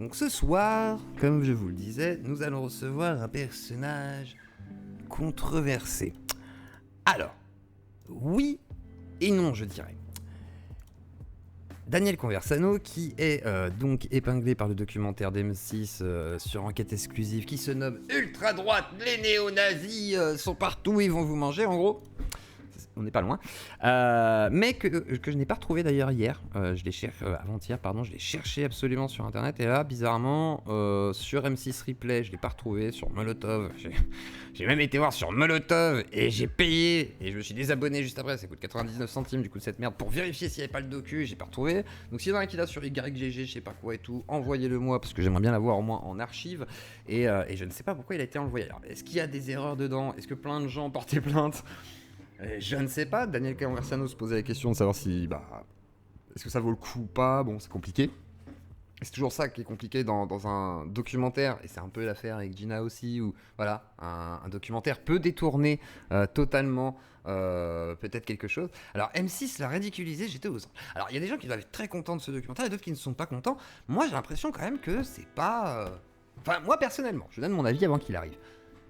Donc ce soir, comme je vous le disais, nous allons recevoir un personnage controversé. Alors, oui et non, je dirais. Daniel Conversano, qui est donc épinglé par le documentaire d'M6 sur enquête exclusive, qui se nomme Ultra Droite, les néo-nazis sont partout, ils vont vous manger, en gros. On n'est pas loin. Mais que je n'ai pas retrouvé d'ailleurs hier. Je l'ai cherché avant-hier, pardon. Je l'ai cherché absolument sur internet. Et là, bizarrement, sur M6 Replay, je l'ai pas retrouvé. Sur Molotov, j'ai même été voir sur Molotov et j'ai payé. Et je me suis désabonné juste après. Ça coûte 99 centimes du coup de cette merde pour vérifier s'il n'y avait pas le docu. J'ai pas retrouvé. Donc s'il y en a un qui l'a sur YGG, je sais pas quoi et tout, envoyez-le moi parce que j'aimerais bien l'avoir au moins en archive. Et je ne sais pas pourquoi il a été envoyé. Alors, est-ce qu'il y a des erreurs dedans? Est-ce que plein de gens portaient plainte? Je ne sais pas, Daniel Conversano se posait la question de savoir si, est-ce que ça vaut le coup ou pas. Bon, c'est compliqué. C'est toujours ça qui est compliqué dans un documentaire, et c'est un peu l'affaire avec Gina aussi, où voilà, un documentaire peut détourner totalement peut-être quelque chose. Alors M6 l'a ridiculisé, j'étais aux anges. Alors il y a des gens qui doivent être très contents de ce documentaire, et d'autres qui ne sont pas contents. Moi j'ai l'impression quand même que c'est pas... Enfin moi personnellement, je donne mon avis avant qu'il arrive.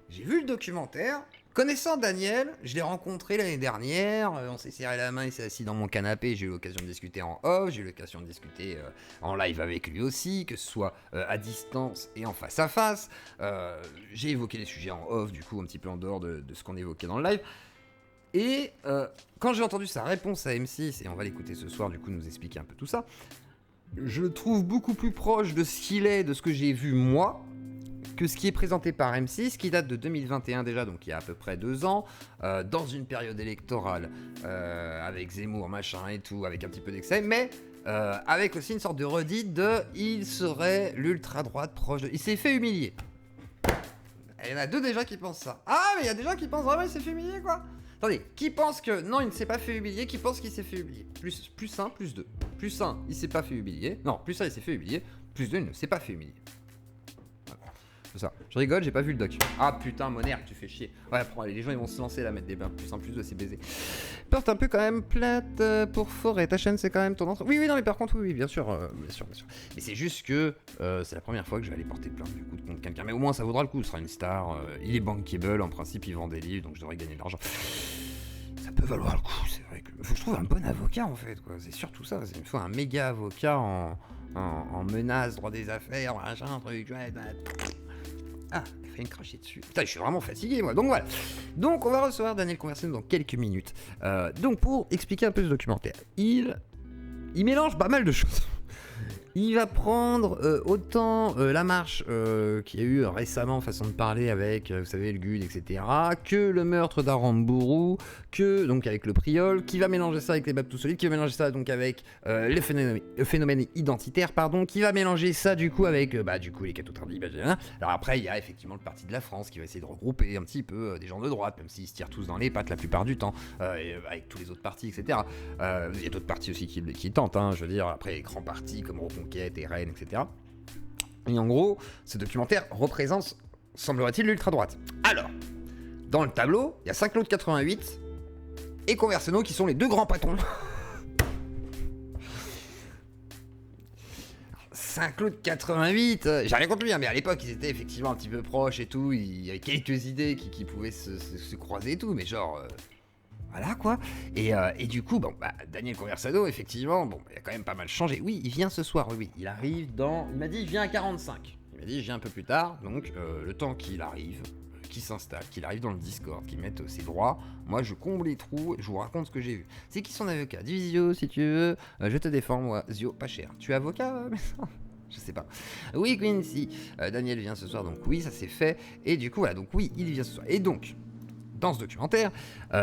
J'ai vu le documentaire. Connaissant Daniel, je l'ai rencontré l'année dernière, on s'est serré la main, il s'est assis dans mon canapé, j'ai eu l'occasion de discuter en off, j'ai eu l'occasion de discuter en live avec lui aussi, que ce soit à distance et en face à face. J'ai évoqué les sujets en off, du coup un petit peu en dehors de ce qu'on évoquait dans le live. Et quand j'ai entendu sa réponse à M6, et on va l'écouter ce soir, du coup nous expliquer un peu tout ça, je le trouve beaucoup plus proche de ce qu'il est, de ce que j'ai vu moi, que ce qui est présenté par M6, qui date de 2021 déjà, donc il y a à peu près 2 ans, dans une période électorale, avec Zemmour, machin et tout, avec un petit peu d'excès, mais avec aussi une sorte de redite de « il serait l'ultra-droite proche de... » Il s'est fait humilier. Il y en a 2 déjà qui pensent ça. Ah, mais il y a des gens qui pensent vraiment qu'il s'est fait humilier, quoi. Attendez, qui pense que non, il ne s'est pas fait humilier, qui pense qu'il s'est fait humilier? Plus 1, plus 2. Plus 1, il s'est pas fait humilier. Non, plus 1, il s'est fait humilier. Plus 2, il ne s'est pas fait humilier. C'est ça. Je rigole, j'ai pas vu le doc. Ah putain, Monère, tu fais chier. Ouais, les gens ils vont se lancer là, mettre des bains. Plus 1, plus 2, c'est baisé. Porte un peu quand même plate pour Forêt. Ta chaîne, c'est quand même ton entrée. Oui, non, mais par contre, oui, bien sûr. Mais c'est juste que c'est la première fois que je vais aller porter plainte du coup contre quelqu'un. Mais au moins, ça vaudra le coup. Ce sera une star. Il est bankable. En principe, il vend des livres, donc je devrais gagner de l'argent. Ça peut valoir le coup. C'est vrai que. Faut que je trouve un bon avocat en fait, quoi. C'est surtout ça. Il me faut un méga avocat en menace, droit des affaires, machin, truc. Ouais, ah, il a failli me cracher dessus. Putain, je suis vraiment fatigué, moi. Donc voilà. Donc on va recevoir Daniel Conversano dans quelques minutes. Donc pour expliquer un peu ce documentaire, il mélange pas mal de choses. Il va prendre autant la marche qu'il y a eu récemment, façon de parler avec, vous savez, le GUD, etc., que le meurtre d'Arambourou, que donc avec le Priol, qui va mélanger ça avec les Babtou Solides, qui va mélanger ça donc avec le phénomène identitaire, pardon, qui va mélanger ça du coup avec du coup les cathos tardifs. Alors après, il y a effectivement le Parti de la France qui va essayer de regrouper un petit peu des gens de droite, même s'ils se tirent tous dans les pattes la plupart du temps, avec tous les autres partis, etc. Il y a d'autres partis aussi qui tentent, hein, je veux dire, après les grands partis comme Reconquête et Rennes, etc. Et en gros, ce documentaire représente, semblerait-il, l'ultra-droite. Alors, dans le tableau, il y a Saint-Claude 88 et Conversano qui sont les 2 grands patrons. Saint-Claude 88, j'ai rien contre lui, hein, mais à l'époque ils étaient effectivement un petit peu proches et tout, il y avait quelques idées qui pouvaient se croiser et tout, mais genre... Voilà quoi. Et du coup, Daniel Conversano, effectivement, il a quand même pas mal changé. Oui, il vient ce soir, oui. Il arrive dans... Il m'a dit, il vient à 45. Il m'a dit, je viens un peu plus tard. Donc, le temps qu'il arrive, qu'il s'installe, qu'il arrive dans le Discord, qu'il mette ses droits, moi, je comble les trous, je vous raconte ce que j'ai vu. C'est qui son avocat? Dis Zio, si tu veux. Je te défends, moi. Zio, pas cher. Tu es avocat je sais pas. Oui, Quincy. Daniel vient ce soir, donc oui, ça c'est fait. Et du coup, voilà, donc oui, il vient ce soir. Et donc... Dans ce documentaire,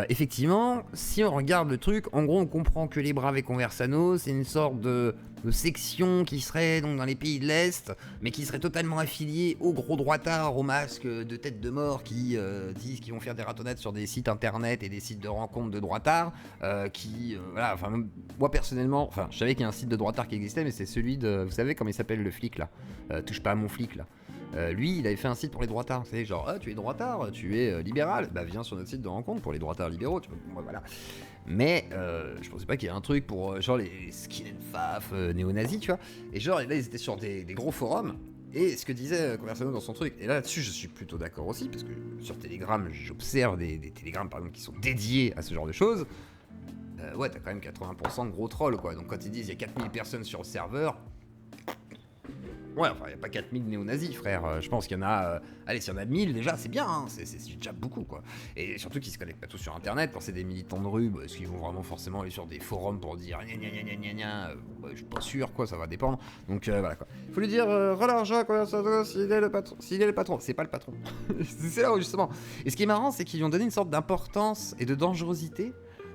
effectivement, si on regarde le truc, en gros, on comprend que les Braves et Conversano, c'est une sorte de section qui serait donc dans les pays de l'Est, mais qui serait totalement affiliée aux gros droitards, aux masques de tête de mort qui disent qu'ils vont faire des ratonnades sur des sites internet et des sites de rencontres de droitards, voilà, enfin, moi personnellement, je savais qu'il y a un site de droitard qui existait, mais c'est celui de, vous savez comment il s'appelle le flic là, touche pas à mon flic là. Lui, il avait fait un site pour les droitards. C'est genre, ah, tu es droitard, tu es libéral, bah viens sur notre site de rencontre pour les droitards libéraux. Tu vois, bon, voilà. Mais je pensais pas qu'il y ait un truc pour genre les skin and faf néo-nazis, tu vois. Et genre, là, ils étaient sur des gros forums. Et ce que disait Conversano dans son truc, et là-dessus je suis plutôt d'accord aussi, parce que sur Telegram, j'observe des Telegram par exemple qui sont dédiés à ce genre de choses. Ouais, t'as quand même 80% de gros trolls, quoi. Donc quand ils disent il y a 4000 personnes sur le serveur, ouais, enfin, il n'y a pas 4000 néo-nazis, frère. Je pense qu'il y en a... allez, s'il y en a 1000, déjà, c'est bien, hein. C'est déjà beaucoup, quoi. Et surtout qu'ils se connectent pas tous sur Internet. Quand c'est des militants de rue, est-ce qu'ils vont vraiment forcément aller sur des forums pour dire gna gna gna gna gna je suis pas sûr, quoi, ça va dépendre. Donc, voilà, quoi. Faut lui dire, relâche, quoi, s'il est le patron. S'il est le patron, c'est pas le patron. C'est là où, justement. Et ce qui est marrant, c'est qu'ils lui ont donné une sorte d'importance et de dangerosité.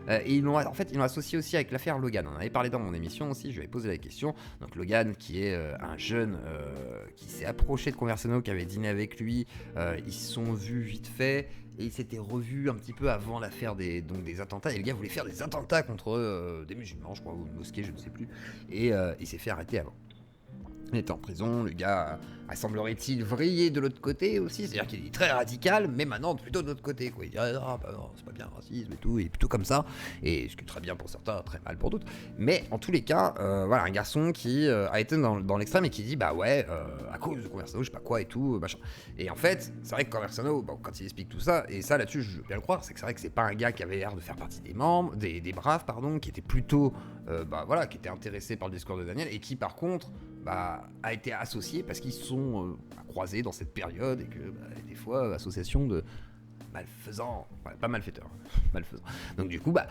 Et ils l'ont associé aussi avec l'affaire Logan. On en avait parlé dans mon émission aussi, je lui avais posé la question. Donc Logan, qui est un jeune qui s'est approché de Conversano, qui avait dîné avec lui, ils se sont vus vite fait, et ils s'étaient revus un petit peu avant l'affaire des attentats. Et le gars voulait faire des attentats contre des musulmans, je crois, ou une mosquée, je ne sais plus. Et il s'est fait arrêter avant. Il était en prison, le gars a semblerait-il vrillé de l'autre côté aussi, c'est-à-dire qu'il est très radical, mais maintenant plutôt de l'autre côté, quoi. Il dit ah bah non, c'est pas bien racisme et tout, il est plutôt comme ça, et ce qui est très bien pour certains, très mal pour d'autres. Mais en tous les cas, voilà, un garçon qui a été dans l'extrême et qui dit bah ouais, à cause de Conversano, je sais pas quoi et tout, machin. Et en fait, c'est vrai que Conversano, bon, quand il explique tout ça, et ça là-dessus je veux bien le croire, c'est que c'est vrai que c'est pas un gars qui avait l'air de faire partie des membres, des braves, pardon, qui était plutôt, bah voilà, qui était intéressé par le discours de Daniel, et qui par contre, bah, a été associé parce qu'ils se sont croisés dans cette période et que des fois association de malfaisants, ouais, pas malfaiteurs, malfaisants. Donc du coup bah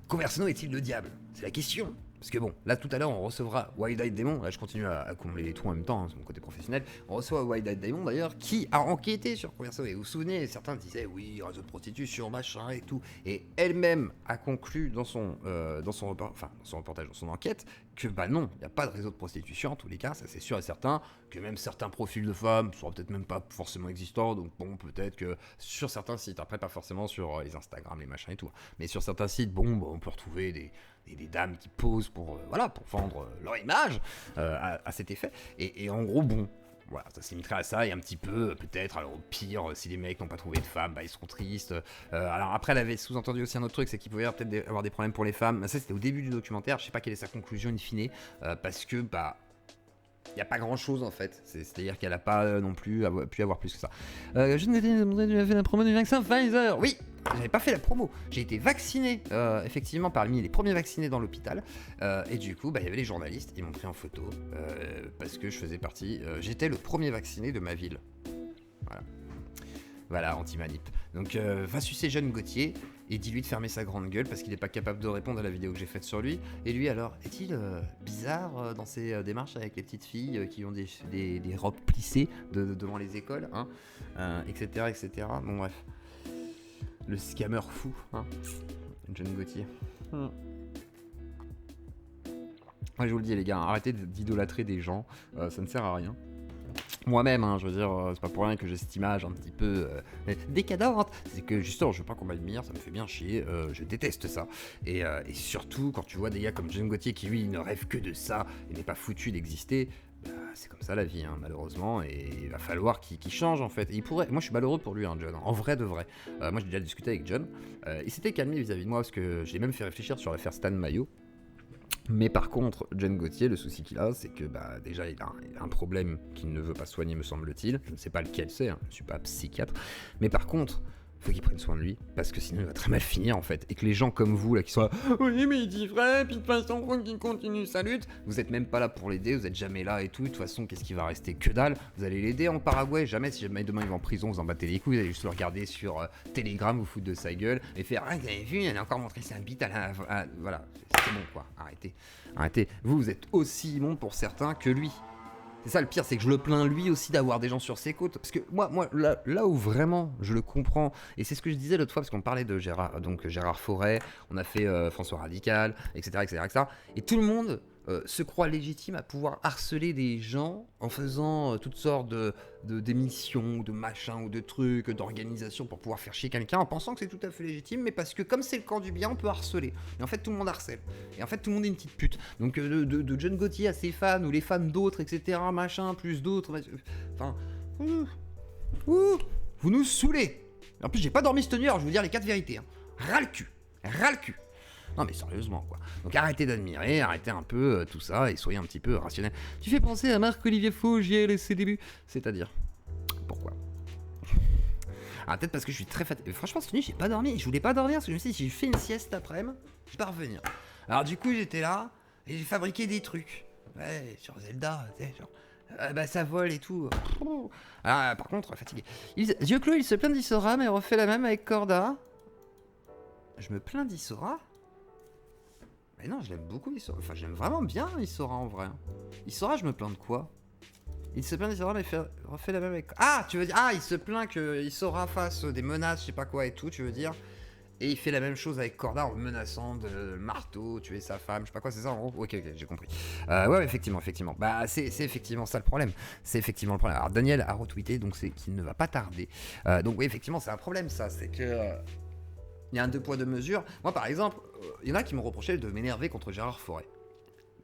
Conversano est-il le diable? C'est la question. Parce que bon, là tout à l'heure on recevra Wide-Eyed Demon, là je continue à combler les trous en même temps, hein, c'est mon côté professionnel. On reçoit Wide-Eyed Demon d'ailleurs, qui a enquêté sur Conversano. Et vous vous souvenez, certains disaient oui, réseau de prostitution, machin et tout. Et elle-même a conclu dans son reportage, dans son enquête, que bah non, il n'y a pas de réseau de prostitution en tous les cas, ça c'est sûr et certain, que même certains profils de femmes sont peut-être même pas forcément existants, donc bon, peut-être que sur certains sites, après pas forcément sur les Instagram, les machins et tout, mais sur certains sites, bon, bah, on peut retrouver des dames qui posent pour vendre leur image à cet effet, et en gros, bon, voilà, ça se limiterait à ça, et un petit peu, peut-être, alors au pire, si les mecs n'ont pas trouvé de femmes, bah ils seront tristes. Alors après, elle avait sous-entendu aussi un autre truc, c'est qu'il pouvait peut-être avoir des problèmes pour les femmes. Ça, c'était au début du documentaire, je sais pas quelle est sa conclusion in fine, parce que, bah, il n'y a pas grand chose en fait, c'est-à-dire qu'elle n'a pas non plus pu avoir plus que ça. Je ne t'ai fait la promo du vaccin Pfizer. Oui, j'avais pas fait la promo, j'ai été vacciné effectivement parmi les premiers vaccinés dans l'hôpital, et du coup bah, il y avait les journalistes, ils m'ont pris en photo parce que je faisais partie, j'étais le premier vacciné de ma ville. Voilà, anti-manip. Donc va sucer Jeune Gauthier et dis-lui de fermer sa grande gueule parce qu'il n'est pas capable de répondre à la vidéo que j'ai faite sur lui. Et lui alors, est-il bizarre dans ses démarches avec les petites filles qui ont des robes plissées devant les écoles, hein, etc., etc. Bon bref. Le scammer fou, hein, Jeune Gauthier. Ouais, je vous le dis les gars, arrêtez d'idolâtrer des gens, ça ne sert à rien. Moi-même, hein, je veux dire, c'est pas pour rien que j'ai cette image un petit peu décadente. C'est que justement, je veux pas qu'on m'admire, ça me fait bien chier, je déteste ça. Et surtout, quand tu vois des gars comme Jeune Gauthier qui, lui, ne rêve que de ça et n'est pas foutu d'exister, bah, c'est comme ça la vie, hein, malheureusement, et il va falloir qu'il change en fait. Et il pourrait, moi je suis malheureux pour lui, hein, John, en vrai de vrai. Moi j'ai déjà discuté avec John, il s'était calmé vis-à-vis de moi parce que j'ai même fait réfléchir sur l'affaire Stan Mayo. Mais par contre, Jeune Gauthier, le souci qu'il a, c'est que bah, déjà il a un problème qu'il ne veut pas soigner, me semble-t-il. Je ne sais pas lequel c'est, hein, je ne suis pas psychiatre. Mais par contre, il faut qu'il prenne soin de lui, parce que sinon il va très mal finir en fait. Et que les gens comme vous, là, qui sont là, oui mais il dit vrai, puis de toute façon, qu'il continue sa lutte, vous êtes même pas là pour l'aider, vous êtes jamais là et tout. De toute façon, qu'est-ce qui va rester? Que dalle. Vous allez l'aider en Paraguay, jamais. Si jamais demain il va en prison, vous en battez les couilles, vous allez juste le regarder sur Telegram, vous foutre de sa gueule, et faire, ah, vous avez vu, elle a encore montré sa bite voilà, c'est bon quoi, arrêtez. Vous êtes aussi bon pour certains que lui. C'est ça le pire, c'est que je le plains lui aussi d'avoir des gens sur ses côtes. Parce que moi là où vraiment je le comprends, et c'est ce que je disais l'autre fois, parce qu'on parlait de Gérard Forêt, on a fait François Radical, etc. Et tout le monde se croit légitime à pouvoir harceler des gens en faisant toutes sortes d'émissions, de machins ou de trucs, d'organisations pour pouvoir faire chier quelqu'un en pensant que c'est tout à fait légitime, mais parce que comme c'est le camp du bien, on peut harceler. Et en fait, tout le monde harcèle. Et en fait, tout le monde est une petite pute. Donc, de John Gotti à ses fans ou les fans d'autres, etc., machin, plus d'autres. Enfin. Vous nous saoulez. En plus, j'ai pas dormi cette nuit, alors je vais vous dire les 4 vérités. Hein. Ras le cul. Ras le cul. Non mais sérieusement quoi. Donc arrêtez d'admirer, arrêtez un peu tout ça et soyez un petit peu rationnel. Tu fais penser à Marc-Olivier Faugiel et ses débuts. C'est-à-dire pourquoi? Ah peut-être parce que je suis très fatigué. Franchement cette nuit j'ai pas dormi. Je voulais pas dormir parce que je me suis dit si je fais une sieste après-midi, je vais pas revenir. Alors du coup j'étais là et j'ai fabriqué des trucs. Ouais sur Zelda, tu sais genre. Bah ça vole et tout. Ah par contre fatigué. Dieu-Clos il se plaint d'Isora mais refait la même avec Corda. Je me plains d'Isora? Mais non, je l'aime beaucoup, Isora. Enfin, j'aime vraiment bien Isora en vrai. Isora, je me plains de quoi? Il se plaint d'Isora, mais refait la même avec. Ah, tu veux dire. Ah, il se plaint que Isora fasse des menaces, je sais pas quoi et tout, tu veux dire. Et il fait la même chose avec Corda en menaçant de marteau, tuer sa femme, je sais pas quoi, c'est ça en gros. Ok, j'ai compris. Ouais, effectivement. Bah, c'est effectivement ça le problème. C'est effectivement le problème. Alors, Daniel a retweeté, donc c'est qu'il ne va pas tarder. Donc, oui, effectivement, c'est un problème ça. C'est que. Il y a un 2 poids 2 mesures. Moi, par exemple, il y en a qui m'ont reproché de m'énerver contre Gérard Forêt.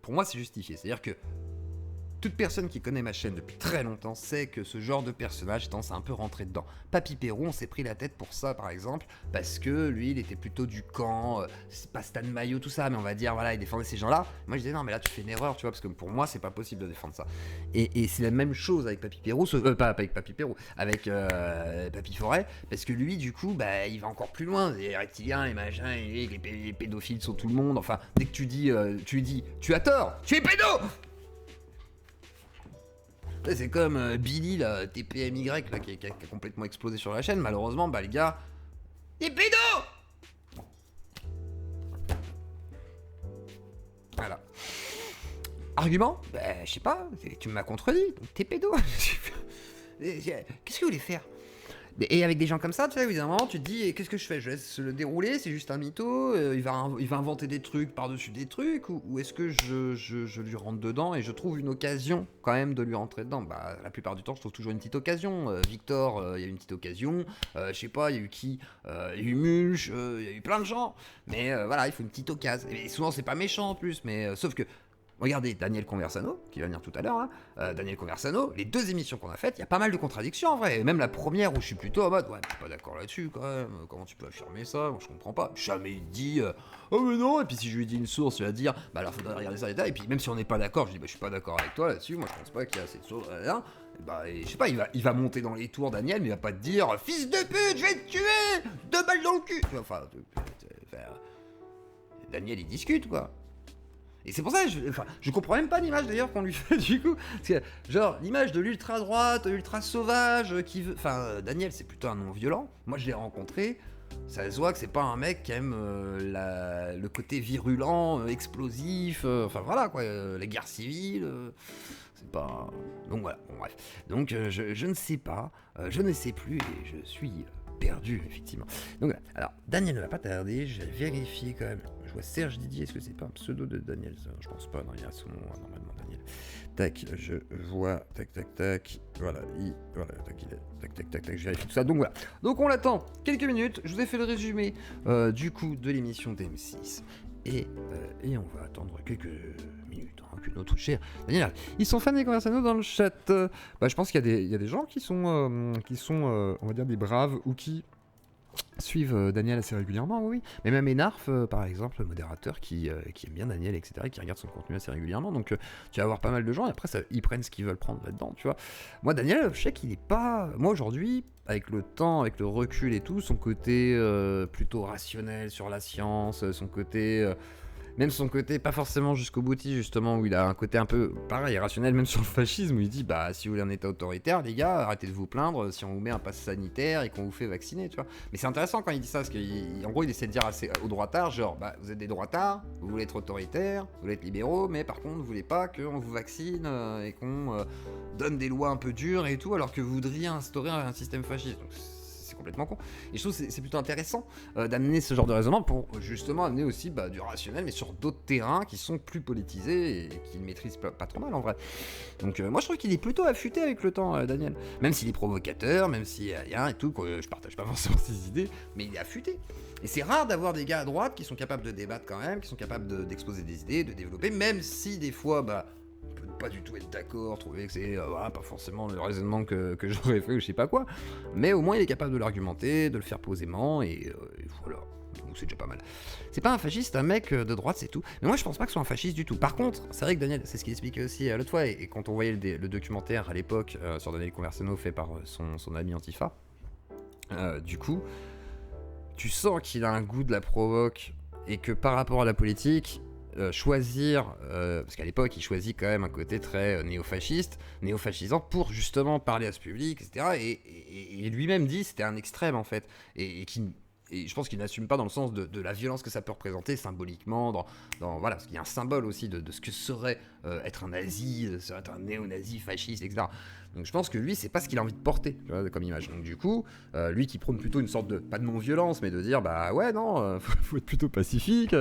Pour moi, c'est justifié. C'est-à-dire que toute personne qui connaît ma chaîne depuis très longtemps sait que ce genre de personnage tendance à un peu rentrer dedans. Papy Pérou, on s'est pris la tête pour ça, par exemple, parce que lui, il était plutôt du camp, c'est pas Stan Mayo, tout ça, mais on va dire, voilà, il défendait ces gens-là. Moi, je disais, non, mais là, tu fais une erreur, tu vois, parce que pour moi, c'est pas possible de défendre ça. Et c'est la même chose avec Papy Pérou, pas avec Papy Pérou, avec Papy Forêt, parce que lui, du coup, bah, il va encore plus loin. Les reptiliens, les machins, les pédophiles sont tout le monde. Enfin, dès que tu dis, tu as tort, tu es pédo! C'est comme Billy, là, TPMY, là, qui a complètement explosé sur la chaîne. Malheureusement, bah les gars, t'es pédo! Voilà. Argument? Bah, je sais pas, tu m'as contredit, donc t'es pédo. Qu'est-ce que vous voulez faire? Et avec des gens comme ça, tu sais, évidemment, tu te dis, qu'est-ce que je fais? Je laisse le dérouler, c'est juste un mytho, il va inventer des trucs par-dessus des trucs, ou est-ce que je lui rentre dedans et je trouve une occasion quand même de lui rentrer dedans? Bah, la plupart du temps, je trouve toujours une petite occasion. Victor, il y a eu une petite occasion, je sais pas, il y a eu qui? Il y a eu Mulch, il y a eu plein de gens, mais voilà, il faut une petite occasion. Et souvent, c'est pas méchant en plus, mais sauf que. Regardez Daniel Conversano, qui va venir tout à l'heure, hein. Daniel Conversano, les 2 émissions qu'on a faites, il y a pas mal de contradictions en vrai. Et même la première où je suis plutôt en mode, ouais, t'es pas d'accord là-dessus quand même, comment tu peux affirmer ça? Moi je comprends pas. Jamais il dit, oh mais non, et puis si je lui dis une source, il va dire, bah alors faudrait regarder ça et là, et puis même si on n'est pas d'accord, je dis, bah je suis pas d'accord avec toi là-dessus, moi je pense pas qu'il y a assez de sources, là. Et bah, je sais pas, il va monter dans les tours, Daniel, mais il va pas te dire, fils de pute, je vais te tuer, 2 balles dans le cul. Enfin, Daniel il discute quoi. Et c'est pour ça que je comprends même pas l'image d'ailleurs qu'on lui fait du coup. Parce que, genre, l'image de l'ultra droite, ultra sauvage, qui veut. Enfin, Daniel, c'est plutôt un non violent. Moi, je l'ai rencontré. Ça se voit que c'est pas un mec qui aime le côté virulent, explosif. Enfin, voilà quoi, la guerre civile. C'est pas. Donc voilà, bon, bref. Donc, je ne sais pas, je ne sais plus et je suis perdu, effectivement. Donc voilà. Alors, Daniel ne va pas tarder, je vais vérifier quand même. Je vois Serge Didier, est-ce que c'est pas un pseudo de Daniel ça? Je pense pas, non, il y a son nom, normalement, Daniel. Tac, je vois, tac. Voilà, tac, je vérifie tout ça. Donc voilà. Donc on l'attend quelques minutes. Je vous ai fait le résumé du coup de l'émission d'M6. Et on va attendre quelques minutes que notre cher Daniel. Ils sont fans des Conversano dans le chat. Je pense qu'il y a des gens qui sont on va dire des braves ou qui suivent Daniel assez régulièrement, oui. Mais même Enarf, par exemple, le modérateur qui aime bien Daniel, etc., qui regarde son contenu assez régulièrement. Donc tu vas avoir pas mal de gens et après ils prennent ce qu'ils veulent prendre là-dedans, tu vois. Moi, Daniel, je sais qu'il est pas. Moi aujourd'hui, avec le temps, avec le recul et tout, son côté plutôt rationnel sur la science, son côté. Même son côté, pas forcément jusqu'au boutiste, justement, où il a un côté un peu, pareil, rationnel, même sur le fascisme, où il dit, bah, si vous voulez un état autoritaire, les gars, arrêtez de vous plaindre si on vous met un pass sanitaire et qu'on vous fait vacciner, tu vois. Mais c'est intéressant quand il dit ça, parce qu'en gros, il essaie de dire aux droitards, genre, bah, vous êtes des droitards, vous voulez être autoritaire, vous voulez être libéraux, mais par contre, vous voulez pas qu'on vous vaccine et qu'on donne des lois un peu dures et tout, alors que vous voudriez instaurer un système fasciste. Donc, complètement con. Et je trouve que c'est plutôt intéressant d'amener ce genre de raisonnement pour justement amener aussi du rationnel, mais sur d'autres terrains qui sont plus politisés et qu'il maîtrise pas trop mal en vrai. Donc moi je trouve qu'il est plutôt affûté avec le temps, Daniel. Même s'il est provocateur, même s'il y a rien et tout, que je partage pas forcément ses idées, mais il est affûté. Et c'est rare d'avoir des gars à droite qui sont capables de débattre quand même, qui sont capables d'exposer des idées, de développer, même si des fois, on peut pas du tout être d'accord, trouver que c'est pas forcément le raisonnement que j'aurais fait ou je sais pas quoi, mais au moins il est capable de l'argumenter, de le faire posément, et voilà. Donc c'est déjà pas mal. C'est pas un fasciste, un mec de droite, c'est tout. Mais moi je pense pas que ce soit un fasciste du tout. Par contre, c'est vrai que Daniel, c'est ce qu'il expliquait aussi l'autre fois, et quand on voyait le documentaire à l'époque sur Daniel Conversano fait par son ami Antifa, du coup, tu sens qu'il a un goût de la provoque, et que par rapport à la politique, choisir, parce qu'à l'époque il choisit quand même un côté très néofascisant pour justement parler à ce public, etc. Et lui-même dit c'était un extrême en fait, et je pense qu'il n'assume pas dans le sens de la violence que ça peut représenter symboliquement, voilà, parce qu'il y a un symbole aussi de ce que serait être un nazi, serait être un néo-nazi fasciste, etc. Donc je pense que lui, c'est pas ce qu'il a envie de porter, tu vois, comme image. Donc du coup, lui qui prône plutôt une sorte de, pas de non-violence, mais de dire, ouais, non, faut être plutôt pacifique,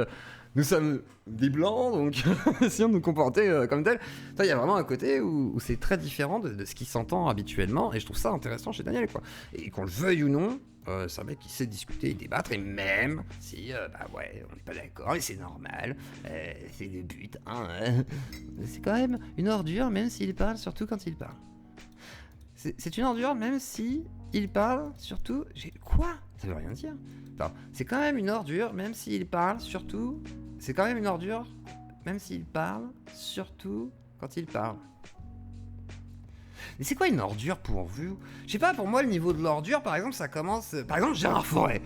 nous sommes des blancs, donc essayons de nous comporter comme tel. Il y a vraiment un côté où c'est très différent de ce qui s'entend habituellement, et je trouve ça intéressant chez Daniel, quoi. Et qu'on le veuille ou non, c'est un mec qui sait discuter et débattre, et même si, ouais, on n'est pas d'accord, et c'est normal, c'est le but, hein, c'est quand même une ordure, même s'il parle, surtout quand il parle. C'est une ordure, même si il parle, surtout... Quoi ? Ça veut rien dire. Attends, c'est quand même une ordure, même s'il parle, surtout... C'est quand même une ordure, même s'il parle, surtout quand il parle. Mais c'est quoi une ordure pour vous ? Je sais pas, pour moi, le niveau de l'ordure, par exemple, ça commence... Par exemple, Gérard Forêt.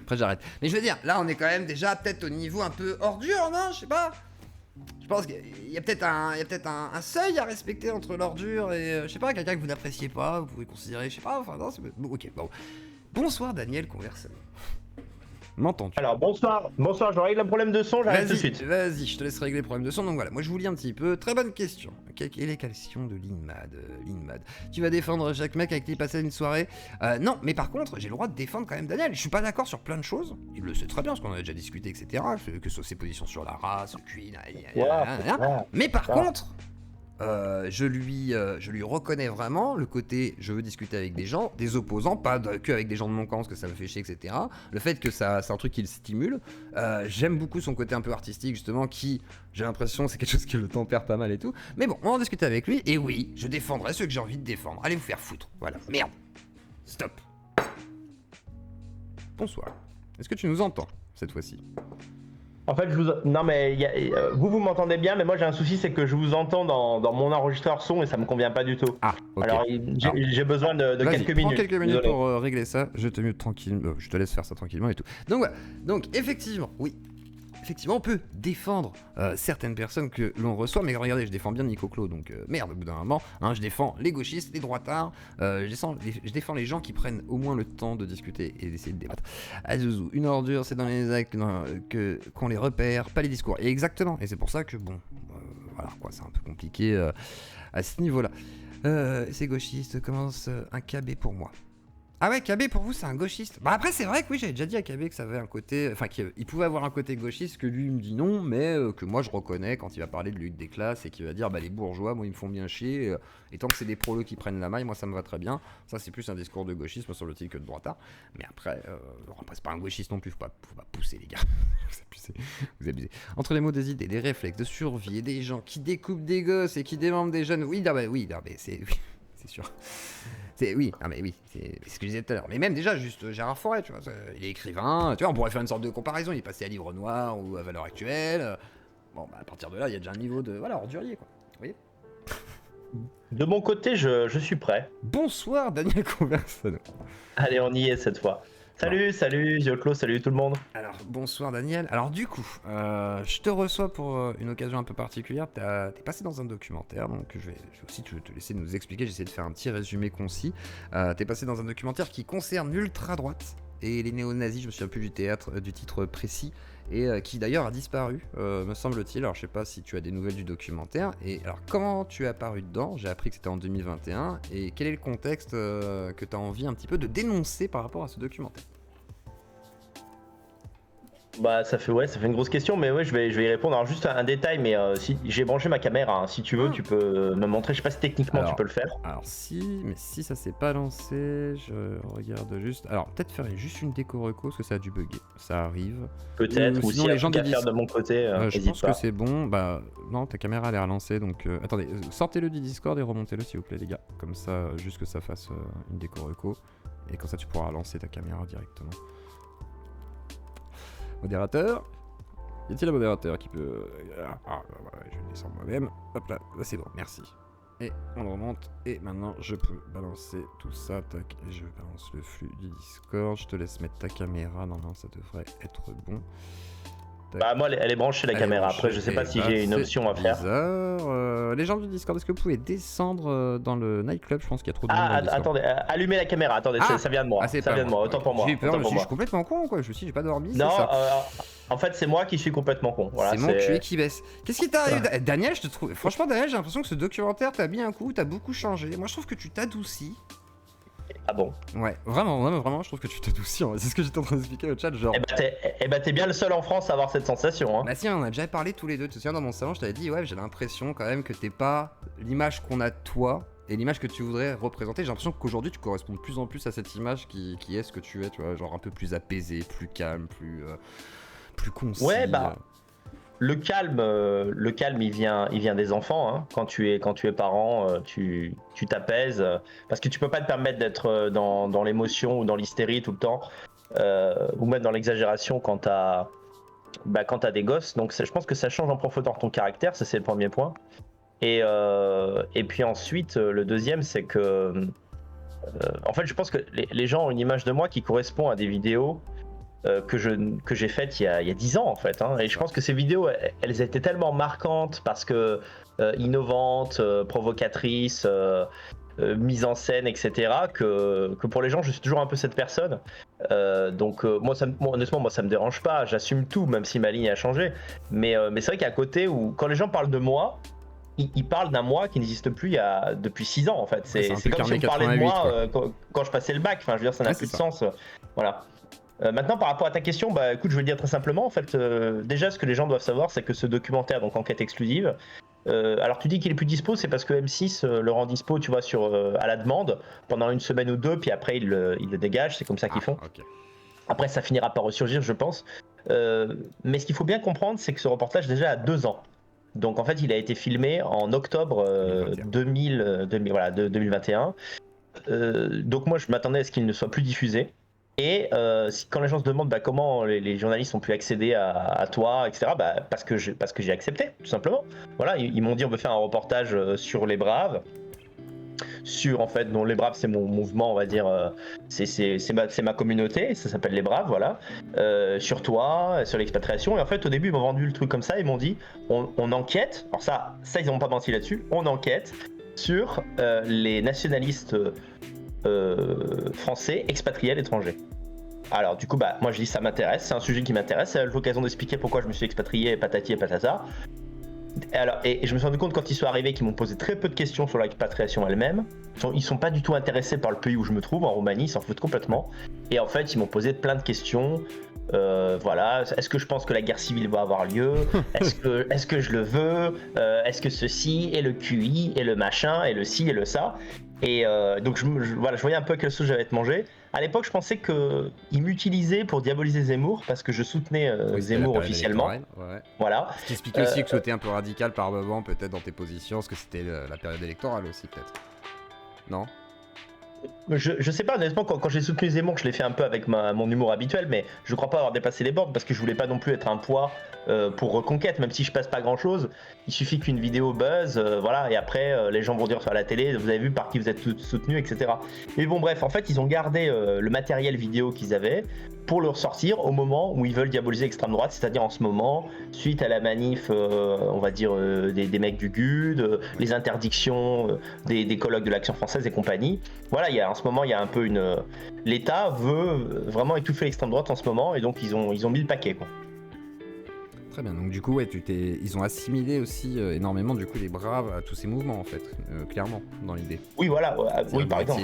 Après, j'arrête. Mais je veux dire, là, on est quand même déjà peut-être au niveau un peu ordure, non ? Je sais pas. Je pense qu'il y a peut-être un seuil à respecter entre l'ordure et, je sais pas, quelqu'un que vous n'appréciez pas, vous pouvez considérer, je sais pas, enfin non, c'est... Bon, ok, bon. Bonsoir Daniel Conversano. M'entends-tu ? Alors bonsoir, je règle un problème de son, j'arrive tout de suite. Vas-y, je te laisse régler le problème de son. Donc voilà, moi je vous lis un petit peu. Très bonne question. Quelle est la question de l'INMAD ? Tu vas défendre chaque mec avec qui passer une soirée ? Non, mais par contre, j'ai le droit de défendre quand même Daniel. Je suis pas d'accord sur plein de choses. Il le sait très bien, parce qu'on en a déjà discuté, etc. Que ce soit ses positions sur la race, le cuir, mais par contre... je lui reconnais vraiment le côté je veux discuter avec des gens, des opposants, pas que avec des gens de mon camp parce que ça me fait chier, etc. Le fait que c'est un truc qui le stimule. J'aime beaucoup son côté un peu artistique justement, qui j'ai l'impression c'est quelque chose qui le tempère pas mal et tout. Mais bon, on va en discuter avec lui et oui, je défendrai ceux que j'ai envie de défendre. Allez vous faire foutre, voilà, merde. Stop. Bonsoir. Est-ce que tu nous entends cette fois-ci ? En fait, non mais vous m'entendez bien, mais moi j'ai un souci, c'est que je vous entends dans mon enregistreur son et ça me convient pas du tout. Ah, ok. Alors j'ai besoin de quelques minutes. Prends quelques minutes pour régler ça. Je te mute tranquille, je te laisse faire ça tranquillement et tout. Donc voilà. Donc effectivement, oui. Effectivement, on peut défendre certaines personnes que l'on reçoit, mais regardez, je défends bien Nico Clos, donc merde, au bout d'un moment, hein, je défends les gauchistes, les droitards, je défends les gens qui prennent au moins le temps de discuter et d'essayer de débattre. Azuzu, une ordure, c'est dans les actes qu'on les repère, pas les discours. Et exactement, et c'est pour ça que, bon, voilà, quoi, c'est un peu compliqué à ce niveau-là. Ces gauchistes commencent un KB pour moi. Ah ouais, KB pour vous c'est un gauchiste. Bah après c'est vrai que oui, j'avais déjà dit à KB que ça avait un côté, enfin qu'il pouvait avoir un côté gauchiste, que lui il me dit non, mais que moi je reconnais quand il va parler de lutte des classes et qu'il va dire bah les bourgeois moi ils me font bien chier, et tant que c'est des prolos qui prennent la maille, moi ça me va très bien. Ça c'est plus un discours de gauchisme sur le titre que de droitard. Mais après c'est pas un gauchiste non plus, faut pas pousser les gars. Vous abusez. Entre les mots des idées, des réflexes de survie et des gens qui découpent des gosses et qui démembrent des jeunes, oui, c'est sûr. Oui, c'est ce que je disais tout à l'heure. Mais même déjà, juste Gérard Forêt, tu vois, il est écrivain, tu vois, on pourrait faire une sorte de comparaison, il est passé à Livre Noir ou à Valeurs Actuelles. Bon, bah à partir de là, il y a déjà un niveau de, voilà, ordurier, quoi. Vous voyez ? De mon côté, je suis prêt. Bonsoir, Daniel Conversano. Allez, on y est cette fois. Salut, Zioclo, salut tout le monde. Alors, bonsoir Daniel. Alors du coup, je te reçois pour une occasion un peu particulière. T'es passé dans un documentaire, donc je vais aussi te laisser nous expliquer, j'essaie de faire un petit résumé concis. T'es passé dans un documentaire qui concerne l'ultra-droite et les néo-nazis, je me souviens plus du titre précis, et qui d'ailleurs a disparu, me semble-t-il. Alors je sais pas si tu as des nouvelles du documentaire, et alors comment tu es apparu dedans? J'ai appris que c'était en 2021, et quel est le contexte que tu as envie un petit peu de dénoncer par rapport à ce documentaire? Bah ça fait une grosse question, mais ouais je vais y répondre. Alors juste un détail, mais si j'ai branché ma caméra, hein. Si tu veux tu peux me montrer, je sais pas si techniquement tu peux le faire. Alors mais si ça s'est pas lancé, je regarde juste. Alors peut-être faire juste une déco reco parce que ça a dû bugger, ça arrive. Peut-être, ou sinon si les les gens gens du faire de mon côté, je n'hésite pense pas. que c'est bon. Bah non, ta caméra a l'air lancée, donc attendez, sortez-le du Discord et remontez-le s'il vous plaît les gars. Comme ça, juste que ça fasse une déco reco, et comme ça tu pourras lancer ta caméra directement. Modérateur. Y a-t-il un modérateur qui peut... je vais descendre moi-même. Hop là, c'est bon, merci. Et on remonte, et maintenant je peux balancer tout ça, tac, et je balance le flux du Discord, je te laisse mettre ta caméra, normalement ça devrait être bon. Tac. Bah moi elle est branchée la caméra, après je sais pas si j'ai une option à faire. Les gens du Discord, est-ce que vous pouvez descendre dans le nightclub? Je pense qu'il y a trop de monde dans le Discord. Attendez, allumez la caméra, attendez, ça vient de moi, ça vient de moi, autant pour moi. J'ai peur, je suis complètement con quoi, je me suis dit j'ai pas dormi, non, c'est ça. En fait c'est moi qui suis complètement con. Voilà, c'est mon QI qui baisse. Qu'est-ce qui t'arrive Daniel, je te trouve... Franchement Daniel, j'ai l'impression que ce documentaire t'a mis un coup, t'as beaucoup changé. Moi je trouve que tu t'adoucis. Ah bon? Ouais, vraiment, je trouve que tu t'adoucis. C'est ce que j'étais en train d'expliquer au chat, genre... Eh bah t'es bien le seul en France à avoir cette sensation, hein. Bah si, on a déjà parlé tous les deux. Tu te souviens, dans mon salon, je t'avais dit, ouais, j'ai l'impression quand même que t'es pas l'image qu'on a de toi et l'image que tu voudrais représenter. J'ai l'impression qu'aujourd'hui, tu corresponds de plus en plus à cette image qui est ce que tu es, tu vois, genre un peu plus apaisé, plus calme, plus concis. Ouais, bah... Le calme, il vient des enfants, hein. Quand tu es parent, tu t'apaises, parce que tu peux pas te permettre d'être dans l'émotion ou dans l'hystérie tout le temps, ou même dans l'exagération quand t'as des gosses. Donc je pense que ça change en profondeur ton caractère, ça c'est le premier point. Et puis ensuite, le deuxième, c'est que, en fait, je pense que les gens ont une image de moi qui correspond à des vidéos que j'ai faites il y a 10 ans en fait, hein. Et je pense que ces vidéos elles étaient tellement marquantes parce que innovantes, provocatrices, mise en scène, etc., que pour les gens je suis toujours un peu cette personne. Donc honnêtement moi ça me dérange pas, j'assume tout même si ma ligne a changé, mais c'est vrai qu'à côté, où quand les gens parlent de moi, ils parlent d'un moi qui n'existe plus depuis 6 ans en fait. C'est comme si on parlait de moi quand je passais le bac, enfin je veux dire ça n'a plus de sens, voilà. Maintenant, par rapport à ta question, bah écoute, je vais le dire très simplement. En fait, déjà, ce que les gens doivent savoir, c'est que ce documentaire, donc Enquête exclusive, alors tu dis qu'il est plus dispo, c'est parce que M6 le rend dispo, tu vois, à la demande pendant une semaine ou deux, puis après il le dégage. C'est comme ça qu'ils font. Okay. Après, ça finira par ressurgir, je pense. Mais ce qu'il faut bien comprendre, c'est que ce reportage déjà a 2 ans. Donc en fait, il a été filmé en octobre 2021. Donc moi, je m'attendais à ce qu'il ne soit plus diffusé. Et quand les gens se demandent comment les journalistes ont pu accéder à toi, etc., parce que j'ai accepté, tout simplement. Voilà, ils m'ont dit on veut faire un reportage sur les Braves. En fait, non, les Braves c'est mon mouvement, on va dire, c'est ma communauté, ça s'appelle les Braves, voilà. Sur toi, sur l'expatriation. Et en fait, au début, ils m'ont vendu le truc comme ça, ils m'ont dit on enquête. Alors ça ils n'ont pas menti là-dessus. On enquête sur les nationalistes français expatriés à l'étranger. Alors du coup moi je dis ça m'intéresse, c'est un sujet qui m'intéresse, c'est l'occasion d'expliquer pourquoi je me suis expatrié, patati et patata. Et je me suis rendu compte quand ils sont arrivés qu'ils m'ont posé très peu de questions sur l'expatriation elle-même. Ils sont pas du tout intéressés par le pays où je me trouve, en Roumanie, ils s'en foutent complètement. Et en fait ils m'ont posé plein de questions. Voilà, est-ce que je pense que la guerre civile va avoir lieu? Est-ce que je le veux? Est-ce que ceci et le QI et le machin et le ci et le ça? Et donc je voyais un peu quelle sauce j'allais être mangé. À l'époque, je pensais qu'ils m'utilisaient pour diaboliser Zemmour parce que je soutenais Zemmour officiellement. Ouais. Voilà. Ce qui explique aussi que tu étais un peu radical par moment, peut-être dans tes positions, parce que c'était la période électorale aussi, peut-être. Non? Je sais pas, honnêtement, quand j'ai soutenu Zemmour, je l'ai fait un peu avec mon humour habituel, mais je crois pas avoir dépassé les bornes parce que je voulais pas non plus être un poids pour Reconquête, même si je passe pas grand chose. Il suffit qu'une vidéo buzz, voilà, et après les gens vont dire sur la télé, vous avez vu par qui vous êtes soutenu, etc. Mais bon, bref, en fait, ils ont gardé le matériel vidéo qu'ils avaient pour le ressortir au moment où ils veulent diaboliser l'extrême droite, c'est-à-dire en ce moment, suite à la manif, on va dire, des mecs du GUD, les interdictions des colloques de l'Action française et compagnie. Voilà, en ce moment, il y a un peu l'État veut vraiment étouffer l'extrême droite en ce moment, et donc ils ont mis le paquet, quoi. Très bien, donc du coup, ouais, ils ont assimilé aussi énormément du coup les Braves à tous ces mouvements en fait, clairement, dans l'idée. Oui, voilà, oui, par exemple.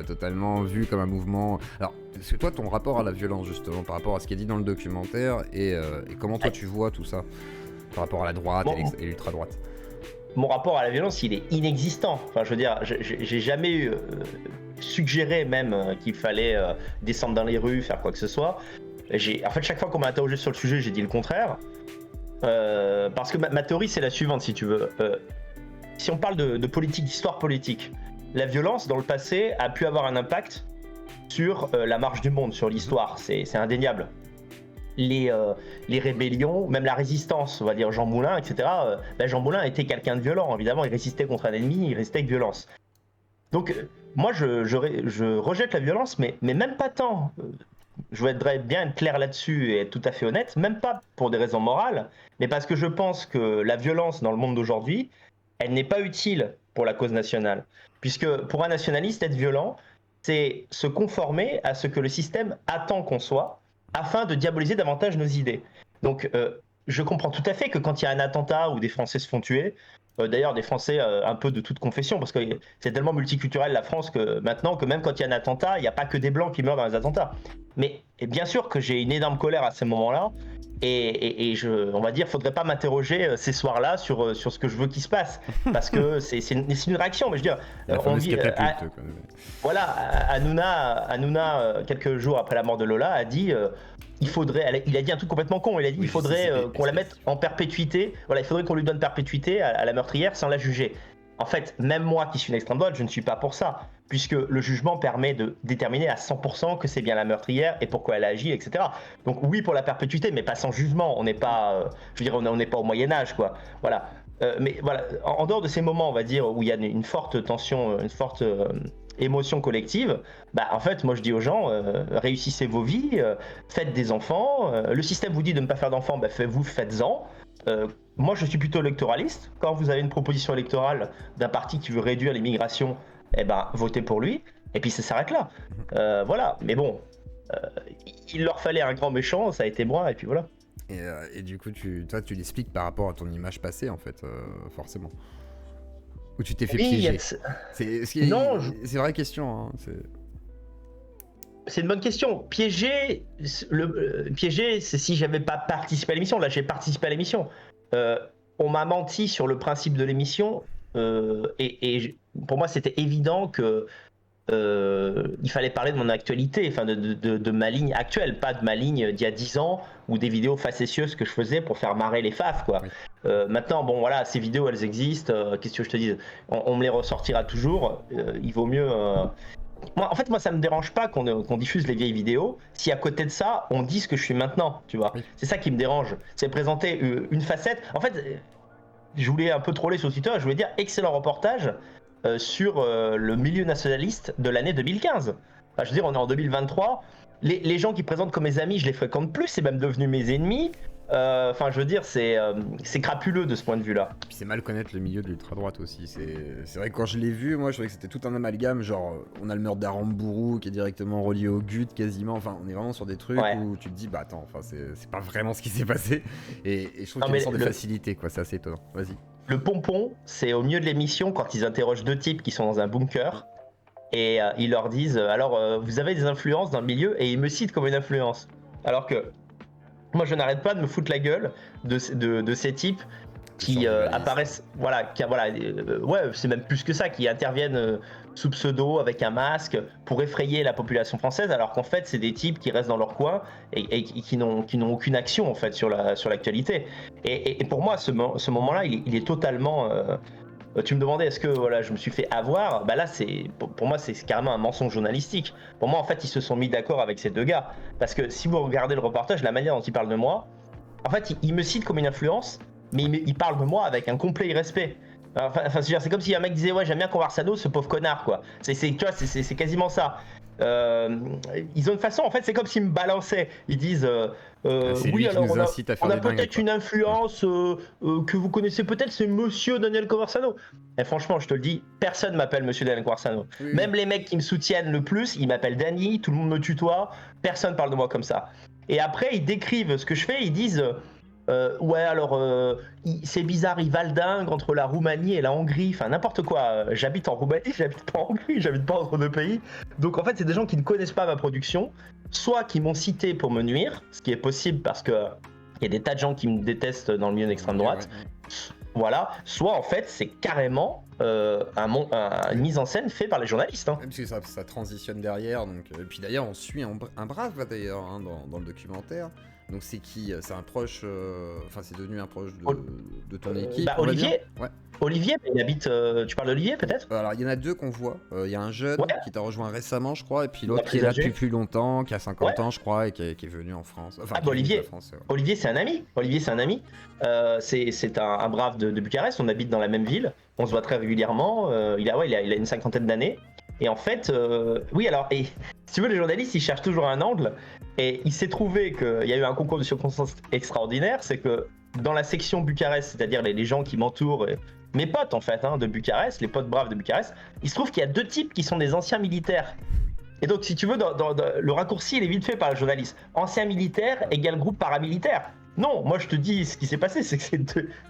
Totalement vu comme un mouvement. Alors, est-ce que toi, ton rapport à la violence, justement, par rapport à ce qui est dit dans le documentaire, et comment toi tu vois tout ça, par rapport à la droite et l'ultra-droite? Mon rapport à la violence, il est inexistant. Enfin, je veux dire, j'ai jamais suggéré même qu'il fallait descendre dans les rues, faire quoi que ce soit. En fait, chaque fois qu'on m'a interrogé sur le sujet, j'ai dit le contraire. Parce que ma théorie, c'est la suivante, si tu veux. Si on parle de politique, d'histoire politique, la violence, dans le passé, a pu avoir un impact sur la marche du monde, sur l'histoire. C'est indéniable. Les rébellions, même la résistance, on va dire Jean Moulin, etc. Jean Moulin était quelqu'un de violent, évidemment. Il résistait contre un ennemi, il résistait avec violence. Donc, moi, je rejette la violence, mais même pas tant. Je voudrais bien être clair là-dessus et être tout à fait honnête, même pas pour des raisons morales, mais parce que je pense que la violence dans le monde d'aujourd'hui, elle n'est pas utile pour la cause nationale. Puisque pour un nationaliste, être violent, c'est se conformer à ce que le système attend qu'on soit, afin de diaboliser davantage nos idées. Donc je comprends tout à fait que quand il y a un attentat où des Français se font tuer, d'ailleurs des Français un peu de toute confession, parce que c'est tellement multiculturel la France que maintenant que même quand il y a un attentat, il n'y a pas que des Blancs qui meurent dans les attentats. Mais bien sûr que j'ai une énorme colère à ces moments-là, et on va dire, faudrait pas m'interroger ces soirs-là sur ce que je veux qu'il se passe, parce que c'est une réaction. Mais je veux dire, on vit. Voilà, Hanouna, quelques jours après la mort de Lola, a dit. Il a dit un truc complètement con. Il a dit il faudrait qu'on la mette en perpétuité. Voilà, il faudrait qu'on lui donne perpétuité à la meurtrière sans la juger. En fait, même moi qui suis une extrême droite, je ne suis pas pour ça, puisque le jugement permet de déterminer à 100% que c'est bien la meurtrière et pourquoi elle a agi, etc. Donc oui pour la perpétuité, mais pas sans jugement. On n'est pas, je veux dire, on n'est pas au Moyen Âge, quoi. Voilà. Mais voilà, en dehors de ces moments, on va dire, où il y a une forte tension, une forte émotion collective, en fait, moi je dis aux gens, réussissez vos vies, faites des enfants. Le système vous dit de ne pas faire d'enfants, faites-en. Moi, je suis plutôt électoraliste. Quand vous avez une proposition électorale d'un parti qui veut réduire l'immigration, votez pour lui. Et puis ça s'arrête là. Voilà. Mais bon, il leur fallait un grand méchant, ça a été moi, et puis voilà. Et du coup, toi, tu l'expliques par rapport à ton image passée, en fait, forcément. Ou tu t'es fait piéger. C'est une vraie question. Hein. C'est une bonne question. Piéger, c'est si j'avais pas participé à l'émission. Là, j'ai participé à l'émission. On m'a menti sur le principe de l'émission. Et pour moi, c'était évident que il fallait parler de mon actualité, enfin de ma ligne actuelle, pas de ma ligne d'il y a 10 ans ou des vidéos facétieuses que je faisais pour faire marrer les faf, quoi. Oui. Maintenant, bon voilà, ces vidéos elles existent, qu'est-ce que je te dis, on me les ressortira toujours, il vaut mieux... Moi, ça me dérange pas qu'on diffuse les vieilles vidéos si à côté de ça, on dit ce que je suis maintenant, tu vois. Oui. C'est ça qui me dérange, c'est présenter une facette. En fait, je voulais un peu troller sur Twitter, je voulais dire excellent reportage sur le milieu nationaliste de l'année 2015. Enfin, je veux dire, on est en 2023. Les gens qui présentent comme mes amis, je les fréquente plus, c'est même devenu mes ennemis. Enfin, je veux dire, c'est crapuleux de ce point de vue-là. Puis c'est mal connaître le milieu de l'ultra-droite aussi. C'est vrai que quand je l'ai vu, moi, je trouvais que c'était tout un amalgame. Genre, on a le meurtre d'Arambourou qui est directement relié au GUT quasiment. Enfin, on est vraiment sur des trucs où tu te dis, attends, enfin, c'est pas vraiment ce qui s'est passé. Et je trouve qu'il y a une sorte de facilité, quoi. C'est assez étonnant. Vas-y. Le pompon, c'est au milieu de l'émission quand ils interrogent deux types qui sont dans un bunker et ils leur disent alors vous avez des influences dans le milieu, et ils me citent comme une influence. Alors que moi je n'arrête pas de me foutre la gueule de ces types qui apparaissent, ouais, c'est même plus que ça, qui interviennent sous pseudo avec un masque pour effrayer la population française, alors qu'en fait c'est des types qui restent dans leur coin et qui n'ont aucune action en fait sur l'actualité. Et pour moi ce moment-là il est totalement tu me demandais est-ce que voilà je me suis fait avoir, là c'est pour moi c'est carrément un mensonge journalistique. Pour moi en fait ils se sont mis d'accord avec ces deux gars, parce que si vous regardez le reportage, la manière dont ils parlent de moi, en fait ils me citent comme une influence, mais ils parlent de moi avec un complet irrespect. Enfin, c'est comme si un mec disait ouais j'aime bien Conversano, ce pauvre connard, quoi. Tu vois, c'est quasiment ça. Ils ont une façon, en fait c'est comme s'ils me balançaient. Ils disent oui alors on a peut-être une influence que vous connaissez peut-être, c'est Monsieur Daniel Conversano. Et franchement je te le dis, personne m'appelle Monsieur Daniel Conversano. Oui. Même les mecs qui me soutiennent le plus, ils m'appellent Danny, tout le monde me tutoie, personne parle de moi comme ça. Et après ils décrivent ce que je fais, ils disent Ouais, alors, c'est bizarre, il valdingue entre la Roumanie et la Hongrie, enfin n'importe quoi. J'habite en Roumanie, j'habite pas en Hongrie, j'habite pas entre deux pays. Donc en fait, c'est des gens qui ne connaissent pas ma production, soit qui m'ont cité pour me nuire, ce qui est possible parce que il y a des tas de gens qui me détestent dans le milieu d'extrême droite. Voilà, soit en fait, c'est carrément une mise en scène faite par les journalistes. Hein. Parce que ça transitionne derrière. Donc, et puis d'ailleurs, on suit un brave là, d'ailleurs hein, dans le documentaire. Donc c'est qui? C'est un proche, enfin c'est devenu un proche de ton équipe. Bah, Olivier, ouais. Olivier, mais il habite. Tu parles d'Olivier peut-être? Alors il y en a deux qu'on voit. Il y a un jeune qui t'a rejoint récemment, je crois, et puis l'autre La qui est là plus âgée. depuis plus longtemps, qui a 50 ans, je crois, et qui est venu en France. Enfin, Ah, qui bah, est venu Olivier. de la France, ouais. Olivier, c'est un ami. Olivier, c'est un ami. C'est un brave de Bucarest. On habite dans la même ville. On se voit très régulièrement. Il a une cinquantaine d'années. Et en fait, oui, alors, et si tu veux, les journalistes, ils cherchent toujours un angle. Et il s'est trouvé qu'il y a eu un concours de circonstances extraordinaire. C'est que dans la section Bucarest, c'est-à-dire les gens qui m'entourent, mes potes en fait, hein, de Bucarest, les potes braves de Bucarest, il se trouve qu'il y a deux types qui sont des anciens militaires. Et donc, si tu veux, dans le raccourci, il est vite fait par le journaliste. Ancien militaire égale groupe paramilitaire. Non, moi je te dis, ce qui s'est passé, c'est que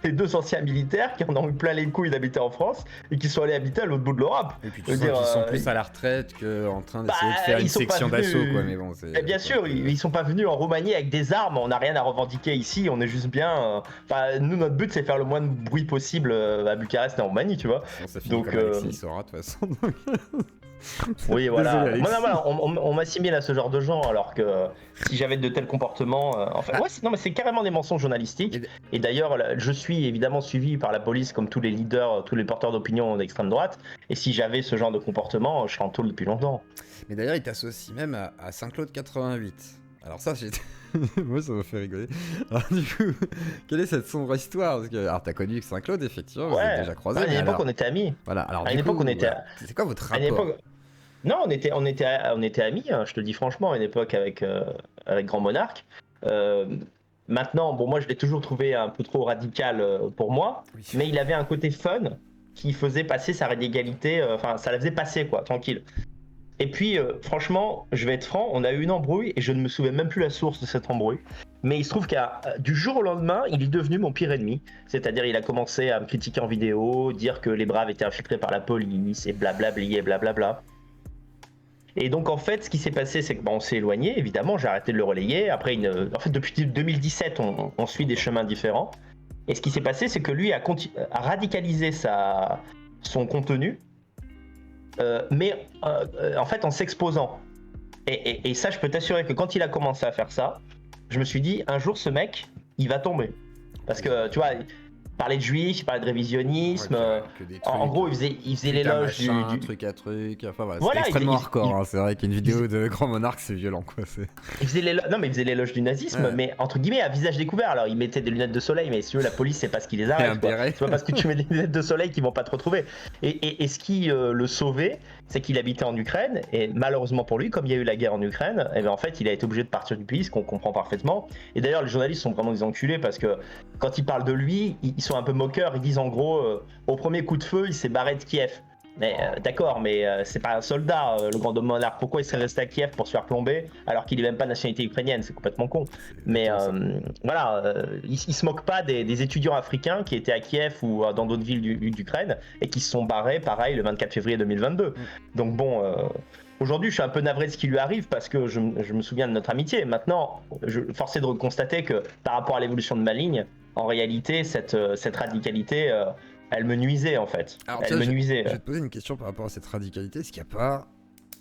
c'est deux anciens militaires qui en ont eu plein les couilles d'habiter en France et qui sont allés habiter à l'autre bout de l'Europe. Et puis tu sens qu'ils sont plus à la retraite qu'en train d'essayer de faire une section d'assaut, quoi. Mais bon, et bien sûr, ils sont pas venus en Roumanie avec des armes, on n'a rien à revendiquer ici, on est juste bien. Nous, notre but, c'est faire le moins de bruit possible à Bucarest et en Roumanie, tu vois. Ça finit comme Alexis Sora, de toute façon. Oui, voilà. Désolé, Voilà, on m'assimile à ce genre de gens, alors que si j'avais de tels comportements, non, mais c'est carrément des mensonges journalistiques. Et d'ailleurs, je suis évidemment suivi par la police, comme tous les leaders, tous les porteurs d'opinion d'extrême droite. Et si j'avais ce genre de comportement, je serais en taule depuis longtemps. Mais d'ailleurs, il t'associe même à Saint-Claude 88. Alors ça, moi, ça m'a fait rigoler. Alors du coup, quelle est cette sombre histoire? Parce que, alors, t'as connu Saint-Claude, effectivement, vous êtes déjà croisés. À une époque, on était amis. Voilà, alors à une époque, on était. C'est quoi votre rapport? Non, on était amis, hein, je te le dis franchement, à une époque avec Grand Monarque. Maintenant, bon, moi, je l'ai toujours trouvé un peu trop radical pour moi, mais il avait un côté fun qui faisait passer sa radicalité, ça la faisait passer, quoi, tranquille. Et puis, franchement, je vais être franc, on a eu une embrouille et je ne me souviens même plus la source de cette embrouille. Mais il se trouve du jour au lendemain, il est devenu mon pire ennemi. C'est-à-dire, il a commencé à me critiquer en vidéo, dire que les braves étaient infiltrés par la police et blablabli et blablabla. Et donc, en fait, ce qui s'est passé, c'est qu'on s'est éloigné, évidemment, j'ai arrêté de le relayer. Après, en fait, depuis 2017, on suit des chemins différents. Et ce qui s'est passé, c'est que lui a radicalisé son contenu. Mais en fait en s'exposant. Et ça, je peux t'assurer que quand il a commencé à faire ça, je me suis dit, un jour ce mec, il va tomber. Parce que tu vois, il parlait de juifs, il parlait de révisionnisme. En gros, il faisait l'éloge du truc à truc. Enfin voilà, c'est extrêmement hardcore. Hein, c'est vrai qu'une vidéo de Grand Monarque, c'est violent, quoi. Il faisait l'éloge du nazisme, mais entre guillemets à visage découvert. Alors, il mettait des lunettes de soleil, mais si tu veux, la police, c'est pas ce qui les arrête. C'est pas parce que tu mets des lunettes de soleil qu'ils vont pas te retrouver. Et ce qui le sauvait, c'est qu'il habitait en Ukraine, et malheureusement pour lui, comme il y a eu la guerre en Ukraine, et bien en fait, il a été obligé de partir du pays, ce qu'on comprend parfaitement. Et d'ailleurs, les journalistes sont vraiment des enculés parce que quand ils parlent de lui, ils sont un peu moqueurs. Ils disent en gros, au premier coup de feu, il s'est barré de Kiev. Mais d'accord, mais c'est pas un soldat, le grand monarque. Pourquoi il serait resté à Kiev pour se faire plomber alors qu'il est même pas de nationalité ukrainienne? C'est complètement con. Mais voilà, il se moque pas des étudiants africains qui étaient à Kiev ou dans d'autres villes d'Ukraine et qui se sont barrés, pareil, le 24 février 2022. Donc bon, aujourd'hui, je suis un peu navré de ce qui lui arrive parce que je me souviens de notre amitié. Maintenant, force est de constater que par rapport à l'évolution de ma ligne, en réalité, cette radicalité, elle me nuisait en fait. Alors, elle me nuisait. Je vais te poser une question par rapport à cette radicalité. Est-ce qu'il n'y a pas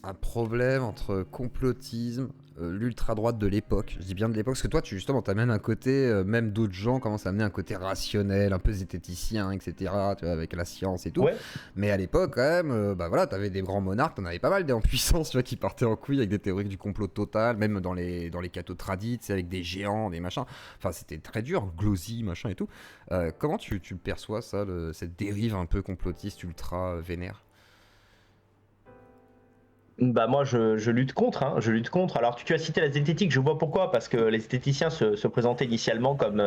un problème entre complotisme, l'ultra-droite de l'époque? Je dis bien de l'époque, parce que toi, justement, tu amènes un côté, même d'autres gens commencent à amener un côté rationnel, un peu zététicien, etc., tu vois, avec la science et tout. Ouais. Mais à l'époque, quand même, voilà, t'avais des grands monarques, t'en avais pas mal des en puissance, tu vois, qui partaient en couille avec des théories du complot total, même dans les cathos tradis, avec des géants, des machins. Enfin, c'était très dur, Glosy, machin et tout. Comment tu perçois ça, cette dérive un peu complotiste, ultra vénère? Bah moi je lutte contre, hein, je lutte contre. Alors tu as cité la zététique, je vois pourquoi, parce que les zététiciens se présentaient initialement comme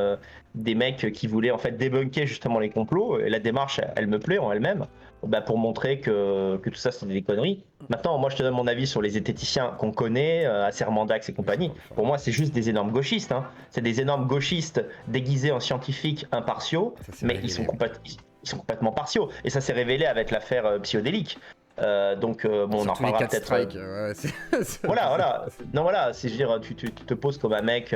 des mecs qui voulaient en fait débunker justement les complots, et la démarche elle me plaît en elle-même, bah, pour montrer que tout ça c'était des conneries. Maintenant moi je te donne mon avis sur les zététiciens qu'on connaît, Acermandax et compagnie. Pour moi c'est juste des énormes gauchistes, hein. C'est des énormes gauchistes déguisés en scientifiques impartiaux, mais ils sont complètement partiaux. Et ça s'est révélé avec l'affaire psychodélique. Bon, on en Surtout les reparlera 4 peut-être. strikes, Voilà. Non, voilà, c'est, je veux dire, tu te poses comme un mec.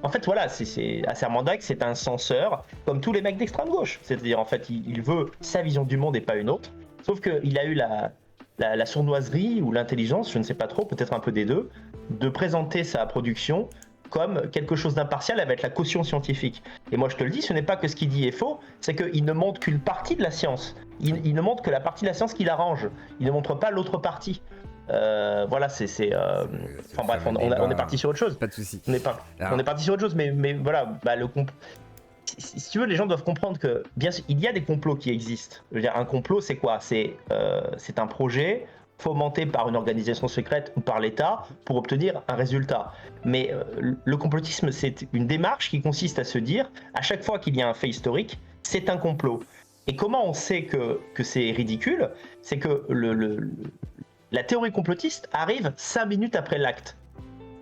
En fait, voilà, Acermandax, c'est un censeur, comme tous les mecs d'extrême gauche. C'est-à-dire, en fait, il veut sa vision du monde et pas une autre. Sauf qu'il a eu la sournoiserie ou l'intelligence, je ne sais pas trop, peut-être un peu des deux, de présenter sa production comme quelque chose d'impartial avec la caution scientifique. Et moi je te le dis, ce n'est pas que ce qu'il dit est faux, c'est qu'il ne montre qu'une partie de la science. Il ne montre que la partie de la science qu'il arrange. Il ne montre pas l'autre partie. Voilà, enfin bref, on est parti sur autre chose. Pas de souci. On est parti sur autre chose, mais voilà, bah, si tu veux, les gens doivent comprendre que, bien sûr, il y a des complots qui existent. Je veux dire, un complot, c'est quoi ? C'est un projet fomenté par une organisation secrète ou par l'État pour obtenir un résultat. Mais le complotisme, c'est une démarche qui consiste à se dire, à chaque fois qu'il y a un fait historique, c'est un complot. Et comment on sait que c'est ridicule ? C'est que la théorie complotiste arrive 5 minutes après l'acte.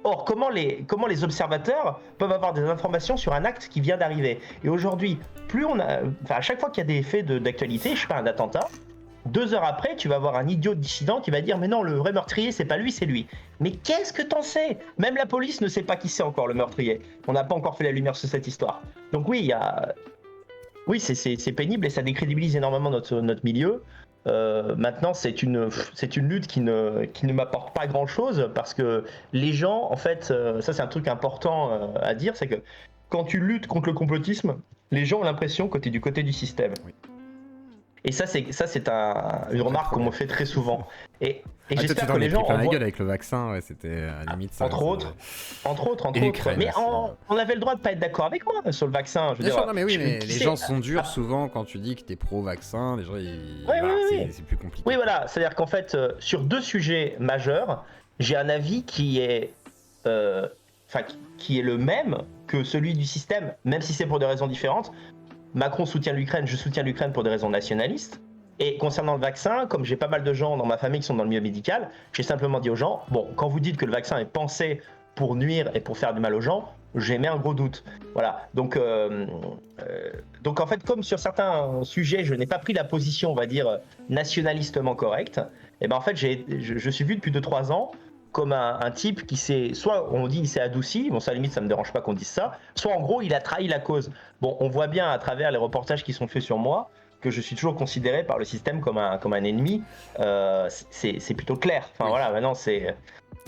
Or, comment les observateurs peuvent avoir des informations sur un acte qui vient d'arriver ? Et aujourd'hui, à chaque fois qu'il y a des faits d'actualité, je sais pas, un attentat, 2 heures après, tu vas avoir un idiot dissident qui va dire « Mais non, le vrai meurtrier, c'est pas lui, c'est lui. » Mais qu'est-ce que t'en sais ? Même la police ne sait pas qui c'est encore le meurtrier. On n'a pas encore fait la lumière sur cette histoire. Donc oui, c'est pénible et ça décrédibilise énormément notre milieu. Maintenant, c'est une lutte qui ne m'apporte pas grand-chose parce que les gens, en fait, ça c'est un truc important à dire, c'est que quand tu luttes contre le complotisme, les gens ont l'impression que tu es du côté du système. Oui. Et ça, c'est une remarque qu'on me fait très souvent. Et j'espère que les gens. Plein la gueule avec le vaccin, ouais, c'était à la limite ça. Entre autres. Mais on avait le droit de pas être d'accord avec moi sur le vaccin. Je veux dire, non, mais oui, mais les gens sont durs souvent quand tu dis que t'es pro-vaccin. Les gens, c'est plus compliqué. Oui, voilà. C'est-à-dire qu'en fait, sur 2 sujets majeurs, j'ai un avis qui est le même que celui du système, même si c'est pour des raisons différentes. Macron soutient l'Ukraine, je soutiens l'Ukraine pour des raisons nationalistes. Et concernant le vaccin, comme j'ai pas mal de gens dans ma famille qui sont dans le milieu médical, j'ai simplement dit aux gens, bon, quand vous dites que le vaccin est pensé pour nuire et pour faire du mal aux gens, j'émets un gros doute. Voilà. Donc en fait, comme sur certains sujets, je n'ai pas pris la position, on va dire, nationalistement correcte, et ben en fait, je suis vu depuis 2-3 ans comme un type qui s'est, soit on dit il s'est adouci, bon ça à la limite ça me dérange pas qu'on dise ça, soit en gros il a trahi la cause. Bon, on voit bien à travers les reportages qui sont faits sur moi que je suis toujours considéré par le système comme un ennemi, c'est plutôt clair. Enfin voilà, maintenant c'est...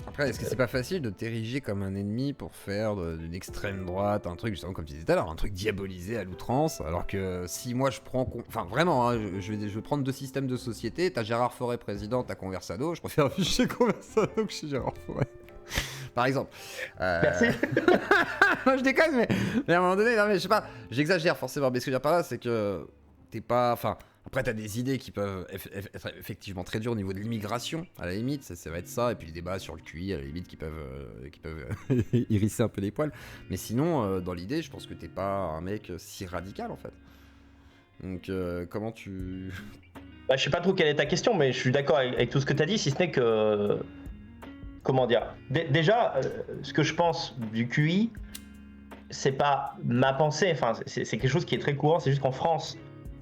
Après, est-ce que c'est pas facile de t'ériger comme un ennemi pour faire d'une extrême droite un truc, justement comme tu disais tout à l'heure, un truc diabolisé à l'outrance, alors que si moi je prends... Enfin vraiment, hein, je vais prendre 2 systèmes de société, t'as Gérard Fauré président, t'as Conversado, je préfère afficher Conversado que chez Gérard Fauré. Par exemple. Merci. Moi je déconne, mais à un moment donné, non mais je sais pas, j'exagère forcément, mais ce que je veux dire par là, c'est que t'es pas... Enfin, après, t'as des idées qui peuvent être effectivement très dures au niveau de l'immigration, à la limite, ça va être ça, et puis les débats sur le QI, à la limite, qui peuvent hérisser un peu les poils. Mais sinon, dans l'idée, je pense que t'es pas un mec si radical, en fait. Donc, comment tu... Bah, je sais pas trop quelle est ta question, mais je suis d'accord avec tout ce que t'as dit, si ce n'est que... Comment dire ? Déjà, ce que je pense du QI, c'est pas ma pensée, enfin, c'est quelque chose qui est très courant, c'est juste qu'en France...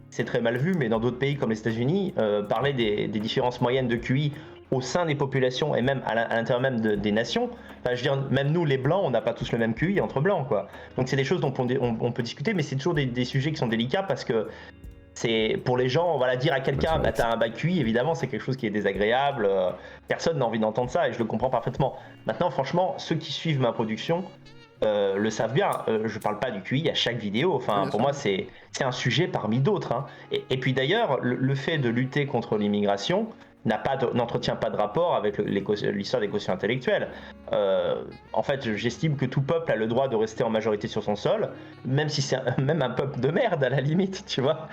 c'est très mal vu, mais dans d'autres pays comme les États-Unis, parler des différences moyennes de QI au sein des populations et même à l'intérieur même des nations, enfin, je veux dire, même nous les blancs, on n'a pas tous le même QI entre blancs, quoi. Donc c'est des choses dont on peut discuter, mais c'est toujours des sujets qui sont délicats parce que c'est pour les gens, voilà, dire à quelqu'un bah, t'as un bas QI, évidemment c'est quelque chose qui est désagréable, personne n'a envie d'entendre ça et je le comprends parfaitement. Maintenant franchement, ceux qui suivent ma production le savent bien, je parle pas du QI à chaque vidéo, enfin pour moi c'est un sujet parmi d'autres, hein. Et puis d'ailleurs le fait de lutter contre l'immigration, n'entretient pas de rapport avec l'histoire des quotients intellectuels. En fait, j'estime que tout peuple a le droit de rester en majorité sur son sol, même si c'est même un peuple de merde à la limite, tu vois.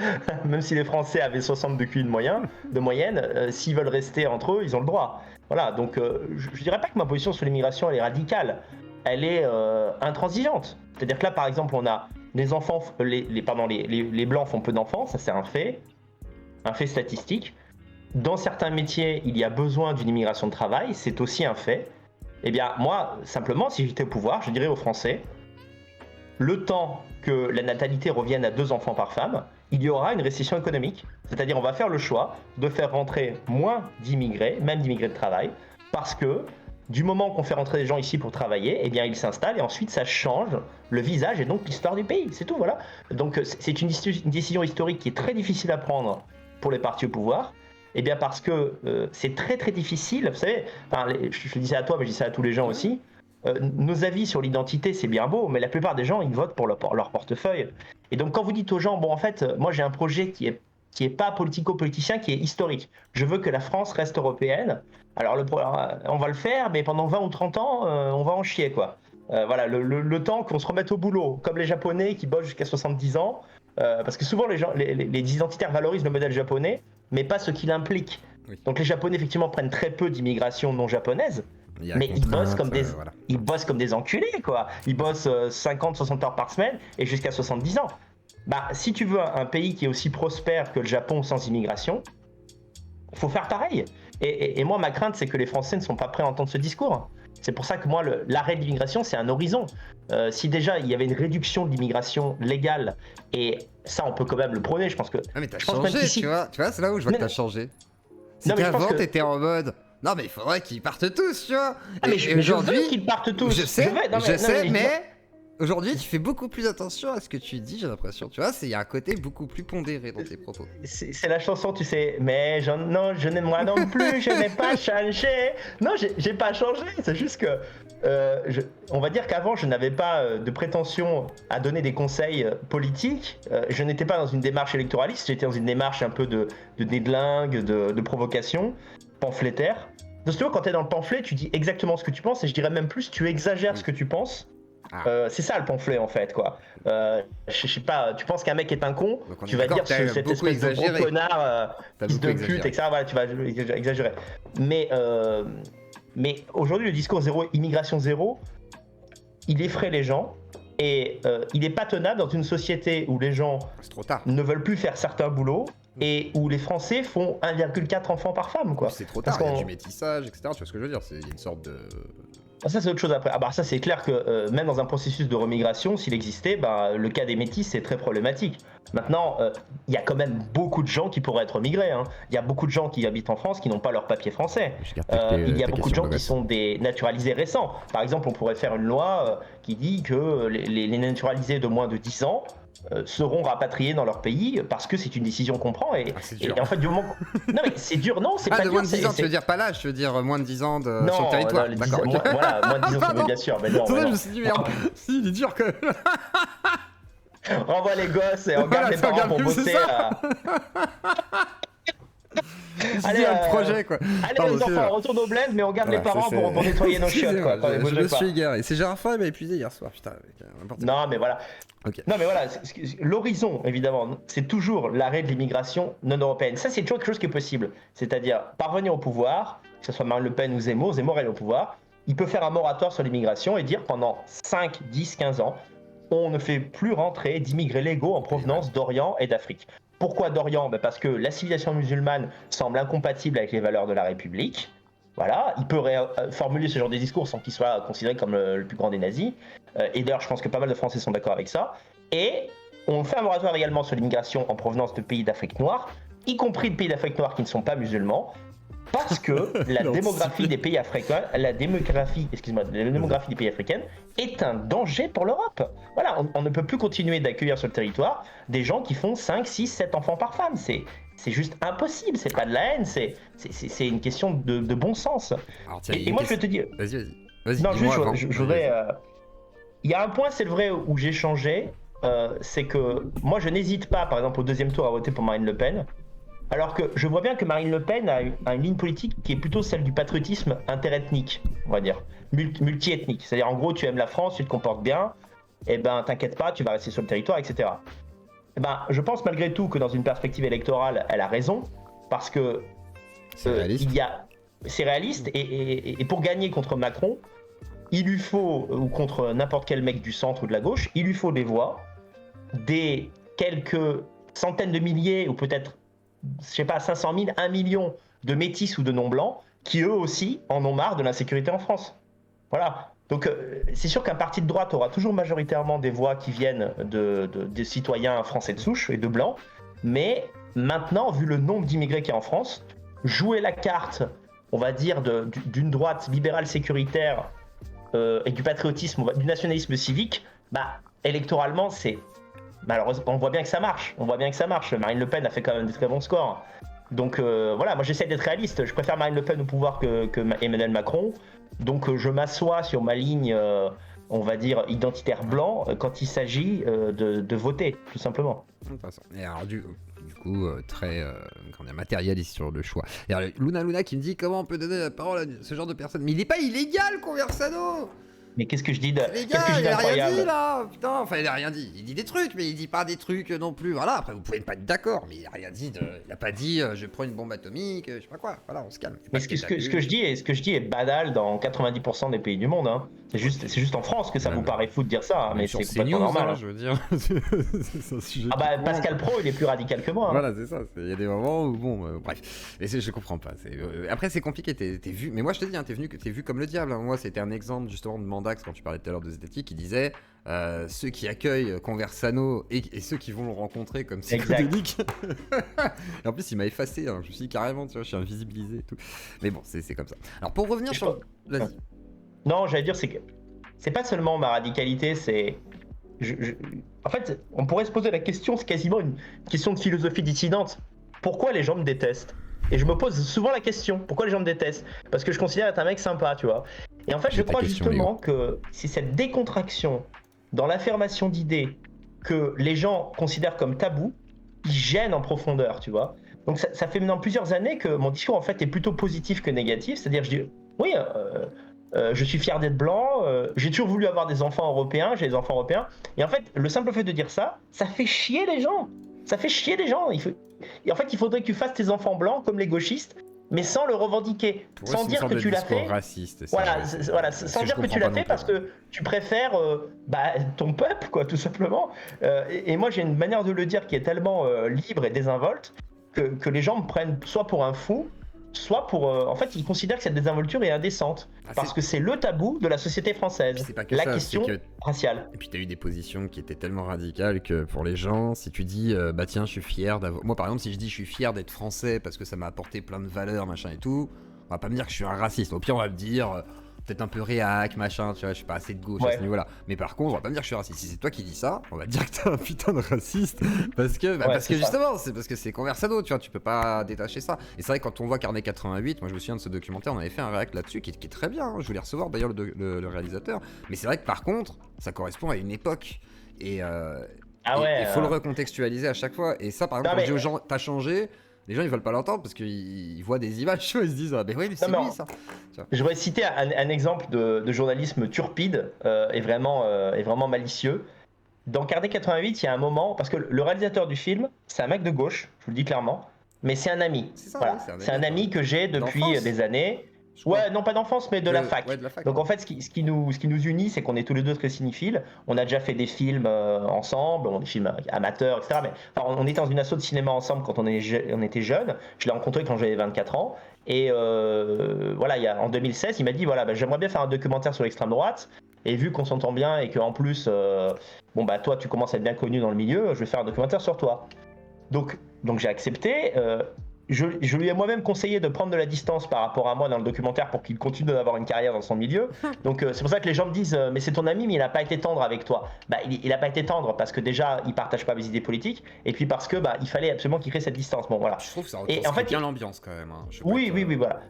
Même si les Français avaient 60 de QI de moyenne, s'ils veulent rester entre eux, ils ont le droit. Voilà, donc je dirais pas que ma position sur l'immigration elle est radicale, elle est intransigeante. C'est-à-dire que là, par exemple, on a les enfants, les blancs font peu d'enfants, ça c'est un fait statistique. Dans certains métiers, il y a besoin d'une immigration de travail, c'est aussi un fait. Eh bien, moi, simplement, si j'étais au pouvoir, je dirais aux Français, le temps que la natalité revienne à 2 enfants par femme, il y aura une récession économique. C'est-à-dire, on va faire le choix de faire rentrer moins d'immigrés, même d'immigrés de travail, parce que du moment qu'on fait rentrer des gens ici pour travailler, eh bien, ils s'installent et ensuite, ça change le visage et donc l'histoire du pays. C'est tout, voilà. Donc, c'est une décision historique qui est très difficile à prendre pour les partis au pouvoir. Eh bien parce que c'est très très difficile, vous savez, je le disais à toi mais je dis ça à tous les gens aussi, nos avis sur l'identité c'est bien beau, mais la plupart des gens ils votent pour leur portefeuille. Et donc quand vous dites aux gens, bon en fait moi j'ai un projet qui est pas politico-politicien, qui est historique, je veux que la France reste européenne, alors on va le faire mais pendant 20 ou 30 ans on va en chier quoi. Voilà, le temps qu'on se remette au boulot, comme les Japonais qui bossent jusqu'à 70 ans, parce que souvent les identitaires valorisent le modèle japonais, mais pas ce qu'il implique. Oui. Donc les Japonais effectivement prennent très peu d'immigration non japonaise, mais ils bossent comme des enculés quoi. Ils bossent 50-60 heures par semaine et jusqu'à 70 ans. Bah si tu veux un pays qui est aussi prospère que le Japon sans immigration, faut faire pareil. Et moi ma crainte c'est que les Français ne sont pas prêts à entendre ce discours. C'est pour ça que moi, l'arrêt de l'immigration, c'est un horizon. Si déjà il y avait une réduction de l'immigration légale, et ça on peut quand même le prôner, je pense que... Ah mais t'as changé, tu vois, c'est là où je vois que t'as changé. C'est qu'avant t'étais en mode... Non mais il faudrait qu'ils partent tous, tu vois. Ah mais je veux qu'ils partent tous. Je sais, mais... Aujourd'hui, tu fais beaucoup plus attention à ce que tu dis, j'ai l'impression. Tu vois, il y a un côté beaucoup plus pondéré dans tes propos. C'est la chanson, tu sais. Mais moi non plus, je n'ai pas changé. Non, j'ai pas changé. C'est juste que, on va dire qu'avant, je n'avais pas de prétention à donner des conseils politiques. Je n'étais pas dans une démarche électoraliste. J'étais dans une démarche un peu de dédlingue, de provocation, pamphlétaire. Donc, tu vois, quand tu es dans le pamphlet, tu dis exactement ce que tu penses, et je dirais même plus, tu exagères ce que tu penses. C'est ça le pamphlet en fait quoi. Je sais pas, tu penses qu'un mec est un con, tu vas dire cette espèce de gros connard, fils de pute, etc. Voilà, tu vas exagérer. Mais aujourd'hui le discours immigration zéro, il effraie les gens et il est pas tenable dans une société où les gens ne veulent plus faire certains boulots et où les Français font 1,4 enfants par femme quoi. C'est trop tard, il y a du métissage, etc. Tu vois ce que je veux dire, il y a une sorte de... Ça c'est autre chose après. Ah bah ça c'est clair que même dans un processus de remigration, s'il existait, le cas des métis c'est très problématique. Maintenant, il y a quand même beaucoup de gens qui pourraient être migrés. Hein. Il y a beaucoup de gens qui habitent en France qui n'ont pas leur papier français. Il y a beaucoup de gens qui sont des naturalisés récents. Par exemple, on pourrait faire une loi qui dit que les naturalisés de moins de 10 ans seront rapatriés dans leur pays parce que c'est une décision qu'on prend et en fait du moment non mais c'est dur, non c'est pas de dur, moins de 10 ans, tu veux dire pas l'âge, tu veux dire moins de 10 ans sur le territoire. D'accord, voilà, moins de 10 ans c'est bien sûr, mais non, je me suis dit merde, si il est dur quand même. Renvoie les gosses et on garde les parents pour bosser. Allez, un projet quoi. Allez les enfants, on retourne au bled, mais on garde les parents pour nettoyer nos chiottes quoi. Je me suis égaré. C'est Gérard Fay m'a épuisé hier soir, putain. Non mais voilà. Okay. Non mais voilà, l'horizon évidemment, c'est toujours l'arrêt de l'immigration non européenne. Ça c'est toujours quelque chose qui est possible. C'est-à-dire parvenir au pouvoir, que ce soit Marine Le Pen ou Zemmour est au pouvoir, il peut faire un moratoire sur l'immigration et dire pendant 5, 10, 15 ans, on ne fait plus rentrer d'immigrés légaux en provenance d'Orient et d'Afrique. Pourquoi d'Orient ? Parce que la civilisation musulmane semble incompatible avec les valeurs de la République. Voilà, il peut formuler ce genre de discours sans qu'il soit considéré comme le plus grand des nazis. Et d'ailleurs, je pense que pas mal de Français sont d'accord avec ça. Et on fait un moratoire également sur l'immigration en provenance de pays d'Afrique noire, y compris de pays d'Afrique noire qui ne sont pas musulmans, parce que la démographie des pays africains, la démographie des pays africains est un danger pour l'Europe. Voilà, on ne peut plus continuer d'accueillir sur le territoire des gens qui font 5, 6, 7 enfants par femme. C'est juste impossible, c'est pas de la haine, c'est une question de bon sens. Alors, tiens, et moi je vais te dire... Vas-y. Non, juste, je voudrais... Il y a un point, c'est le vrai, où j'ai changé, c'est que moi je n'hésite pas, par exemple au deuxième tour, à voter pour Marine Le Pen, Alors que je vois bien que Marine Le Pen a une ligne politique qui est plutôt celle du patriotisme interethnique, on va dire, multi-ethnique. C'est-à-dire, en gros, tu aimes la France, tu te comportes bien, et ben, t'inquiète pas, tu vas rester sur le territoire, etc. Et ben, je pense malgré tout que dans une perspective électorale, elle a raison, parce que C'est réaliste. c'est réaliste, et pour gagner contre Macron, il lui faut, ou contre n'importe quel mec du centre ou de la gauche, il lui faut des voix, des quelques centaines de milliers, ou peut-être, je sais pas, 500 000, 1 million de métis ou de non-blancs, qui eux aussi en ont marre de l'insécurité en France. Voilà. Donc c'est sûr qu'un parti de droite aura toujours majoritairement des voix qui viennent des citoyens français de souche et de blancs, mais maintenant, vu le nombre d'immigrés qu'il y a en France, jouer la carte, on va dire, d'une droite libérale sécuritaire et du patriotisme, du nationalisme civique, bah, électoralement, c'est... Malheureusement, on voit bien que ça marche. Marine Le Pen a fait quand même des très bons scores. Donc voilà, moi j'essaie d'être réaliste. Je préfère Marine Le Pen au pouvoir que Emmanuel Macron. Donc je m'assois sur ma ligne, on va dire, identitaire blanc quand il s'agit de voter, tout simplement. De toute façon. Et alors, du coup, très matérialiste sur le choix. Et alors, Luna qui me dit comment on peut donner la parole à ce genre de personne. Mais il est pas illégal, Conversano. Mais qu'est-ce que je dis Les gars, il a rien d'incroyable? dit là. Putain, enfin il a rien dit. Il dit des trucs, mais il dit pas des trucs non plus. Voilà. Après, vous pouvez pas être d'accord, mais il a rien dit. Il a pas dit je prends une bombe atomique, je sais pas quoi. Voilà, on se calme. Mais ce que je dis est banal dans 90% des pays du monde. Hein. C'est juste en France que ça vous paraît fou de dire ça, hein, mais c'est complètement normal. Hein, je veux dire. C'est un sujet Pascal Pro, il est plus radical que moi. Hein. Voilà, c'est ça. Il y a des moments où bon, bref. Et je comprends pas. Après, c'est compliqué. T'es vu. Mais moi, je te dis, hein, t'es vu comme le diable. Hein. Moi, c'était un exemple justement de Mandax quand tu parlais tout à l'heure de Zdetik qui disait ceux qui accueillent Conversano et ceux qui vont le rencontrer comme psychodélique. Et en plus, il m'a effacé. Hein. Je me suis dit carrément, tu vois, je suis invisibilisé et tout. Mais bon, c'est comme ça. Alors, pour revenir sur. Vas-y. Non, j'allais dire, c'est que c'est pas seulement ma radicalité, c'est. En fait, on pourrait se poser la question, c'est quasiment une question de philosophie dissidente. Pourquoi les gens me détestent? Et je me pose souvent la question, pourquoi les gens me détestent? Parce que je considère être un mec sympa, tu vois. Et en fait, je crois justement que c'est cette décontraction dans l'affirmation d'idées que les gens considèrent comme tabou qui gêne en profondeur, tu vois. Donc ça fait maintenant plusieurs années que mon discours en fait est plutôt positif que négatif, c'est-à-dire je dis oui, je suis fier d'être blanc, j'ai toujours voulu avoir des enfants européens, j'ai des enfants européens, et en fait le simple fait de dire ça fait chier les gens, Et en fait il faudrait que tu fasses tes enfants blancs comme les gauchistes, mais sans le revendiquer, sans dire que tu l'as fait. Raciste, voilà, sans dire que tu l'as fait parce que tu préfères ton peuple, quoi, tout simplement. Et moi, j'ai une manière de le dire qui est tellement libre et désinvolte que les gens me prennent soit pour un fou, soit pour... en fait, ils considèrent que cette désinvolture est indécente. Parce que c'est le tabou de la société française. C'est pas que la question raciale. Et puis t'as eu des positions qui étaient tellement radicales que pour les gens, si tu dis bah tiens, je suis fier d'avoir... Moi par exemple, si je dis je suis fier d'être français parce que ça m'a apporté plein de valeurs, machin et tout, on va pas me dire que je suis un raciste. Au pire, on va me dire... peut-être un peu réac, machin, tu vois, je suis pas assez de gauche à ce niveau-là. Mais par contre, on va pas me dire que je suis raciste. Si c'est toi qui dis ça, on va te dire que t'es un putain de raciste. Parce que justement, c'est parce que c'est Conversano, tu vois, tu peux pas détacher ça. Et c'est vrai que quand on voit Carnet 88, moi je me souviens de ce documentaire, on avait fait un réact là-dessus qui est très bien. Hein. Je voulais recevoir d'ailleurs le réalisateur. Mais c'est vrai que par contre, ça correspond à une époque. Et il faut le recontextualiser à chaque fois. Et ça, par exemple, quand je dis aux gens, t'as changé. Les gens ils veulent pas l'entendre parce qu'ils voient des images, ils se disent ah ben oui, c'est lui ça. Je voudrais citer un exemple de journalisme turpide et vraiment malicieux. Dans Carnet 88, il y a un moment, parce que le réalisateur du film, c'est un mec de gauche, je vous le dis clairement, mais c'est un ami. C'est un ami que j'ai depuis des années. Ouais, non pas d'enfance, mais de la fac. Ouais, de la fac. Donc en fait, ce qui nous unit, c'est qu'on est tous les deux très cinéphiles. On a déjà fait des films ensemble, des films amateurs, etc. Mais enfin, on était dans une asso de cinéma ensemble quand on était jeunes. Je l'ai rencontré quand j'avais 24 ans. Et voilà, en 2016, il m'a dit voilà, j'aimerais bien faire un documentaire sur l'extrême droite. Et vu qu'on s'entend bien et qu'en plus, toi, tu commences à être bien connu dans le milieu, je vais faire un documentaire sur toi. Donc j'ai accepté. Je lui ai moi-même conseillé de prendre de la distance par rapport à moi dans le documentaire pour qu'il continue d'avoir une carrière dans son milieu. Donc c'est pour ça que les gens me disent mais c'est ton ami mais il n'a pas été tendre avec toi. Il n'a pas été tendre parce que déjà il partage pas mes idées politiques et puis parce que il fallait absolument qu'il crée cette distance. Bon voilà. Je trouve que ça retranscrit bien l'ambiance quand même. Hein. Oui, voilà.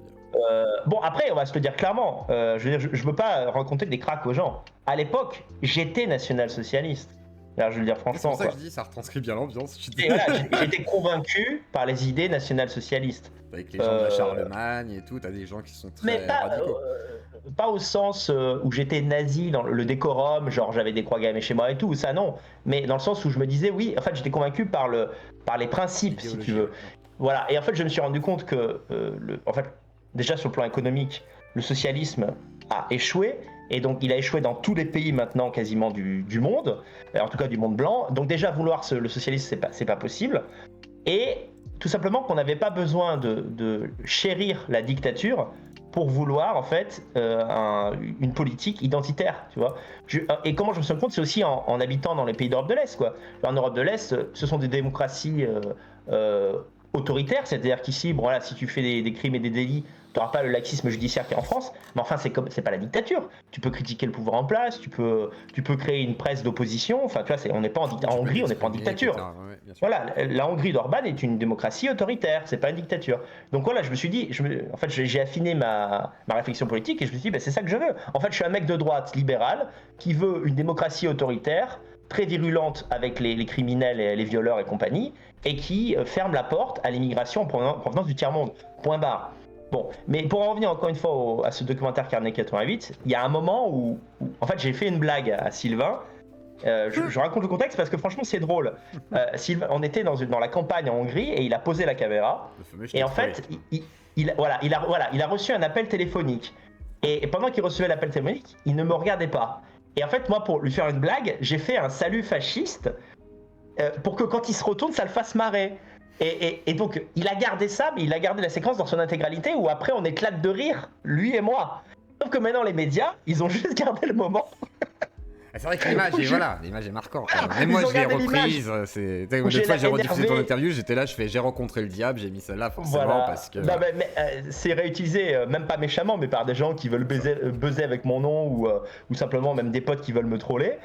Bon après on va se le dire clairement. Je veux pas raconter des cracks aux gens. À l'époque j'étais national-socialiste. Alors, je veux dire C'est franchement. pour ça que Quoi. je dis, ça retranscrit bien l'ambiance. Et voilà, j'ai été convaincu par les idées nationales-socialistes. Avec les gens de la Charlemagne et tout, t'as des gens qui sont Mais très pas, radicaux. pas au sens où j'étais nazi dans le décorum, genre j'avais des croix gammées chez moi et tout, ça non. Mais dans le sens où je me disais, oui, en fait, j'étais convaincu par les principes, si tu veux. Voilà. Et en fait, je me suis rendu compte que, en fait, déjà sur le plan économique, le socialisme a échoué. Et donc, il a échoué dans tous les pays maintenant, quasiment du monde, en tout cas du monde blanc. Donc, déjà, vouloir le socialisme, c'est pas possible. Et tout simplement qu'on n'avait pas besoin de chérir la dictature pour vouloir en fait une politique identitaire, tu vois. Et comment je me suis rendu compte, c'est aussi en habitant dans les pays d'Europe de l'Est, quoi. En Europe de l'Est, ce sont des démocraties autoritaires, c'est-à-dire qu'ici, bon, voilà, si tu fais des crimes et des délits, tu n'auras pas le laxisme judiciaire qu'il y a en France, mais enfin, c'est pas la dictature. Tu peux critiquer le pouvoir en place, tu peux créer une presse d'opposition, enfin, tu vois, on n'est pas en Hongrie, on n'est pas en dictature. Ouais, voilà, la Hongrie d'Orban est une démocratie autoritaire, c'est pas une dictature. Donc voilà, je me suis dit, en fait, j'ai affiné ma réflexion politique et je me suis dit, bah, c'est ça que je veux. En fait, je suis un mec de droite libéral qui veut une démocratie autoritaire, très virulente avec les criminels et les violeurs et compagnie, et qui ferme la porte à l'immigration en provenance du tiers-monde. Point barre. Bon, mais pour en revenir encore une fois à ce documentaire Carnet 88, il y a un moment où en fait, j'ai fait une blague à Sylvain. Je raconte le contexte parce que franchement c'est drôle. Sylvain, on était dans la campagne en Hongrie et il a posé la caméra. Et en fait, il a reçu un appel téléphonique. Et pendant qu'il recevait l'appel téléphonique, il ne me regardait pas. Et en fait, moi, pour lui faire une blague, j'ai fait un salut fasciste pour que quand il se retourne, ça le fasse marrer. Et donc, il a gardé ça, mais il a gardé la séquence dans son intégralité où après on éclate de rire, lui et moi. Sauf que maintenant, les médias, ils ont juste gardé le moment. C'est vrai que l'image est marquante. Même moi, je l'ai reprise. Une fois, j'ai rediffusé ton interview, j'étais là, j'ai rencontré le diable, j'ai mis celle-là forcément voilà. Parce que. Non, mais c'est réutilisé, même pas méchamment, mais par des gens qui veulent buzzer avec mon nom ou simplement même des potes qui veulent me troller.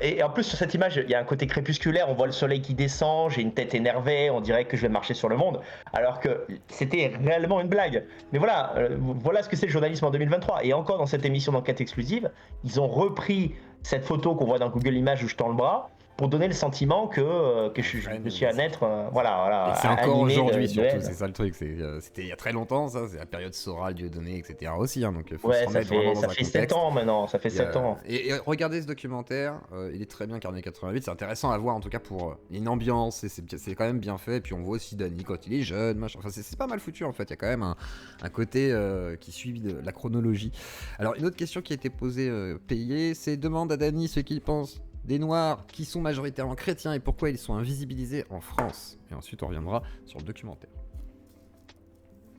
Et en plus sur cette image il y a un côté crépusculaire, on voit le soleil qui descend, j'ai une tête énervée, on dirait que je vais marcher sur le monde, alors que c'était réellement une blague. Mais voilà, voilà ce que c'est le journalisme en 2023. Et encore dans cette émission d'enquête exclusive, ils ont repris cette photo qu'on voit dans Google Images où je tends le bras pour donner le sentiment que je suis un être voilà. Et c'est encore aujourd'hui surtout, c'est ça le truc. C'était il y a très longtemps, ça, c'est la période Soral, Dieudonné, etc. aussi. Hein, donc faut se remettre vraiment dans un contexte. Ça fait 7 ans maintenant, ça fait 7 ans. Et regardez ce documentaire, il est très bien, Carnet 88, c'est intéressant à voir en tout cas pour une ambiance, et c'est quand même bien fait. Et puis on voit aussi Danny quand il est jeune, machin. Enfin, c'est pas mal foutu en fait, il y a quand même un côté qui suit de la chronologie. Alors une autre question qui a été posée, payée, c'est demande à Danny ce qu'il pense des Noirs qui sont majoritairement chrétiens et pourquoi ils sont invisibilisés en France. Et ensuite on reviendra sur le documentaire.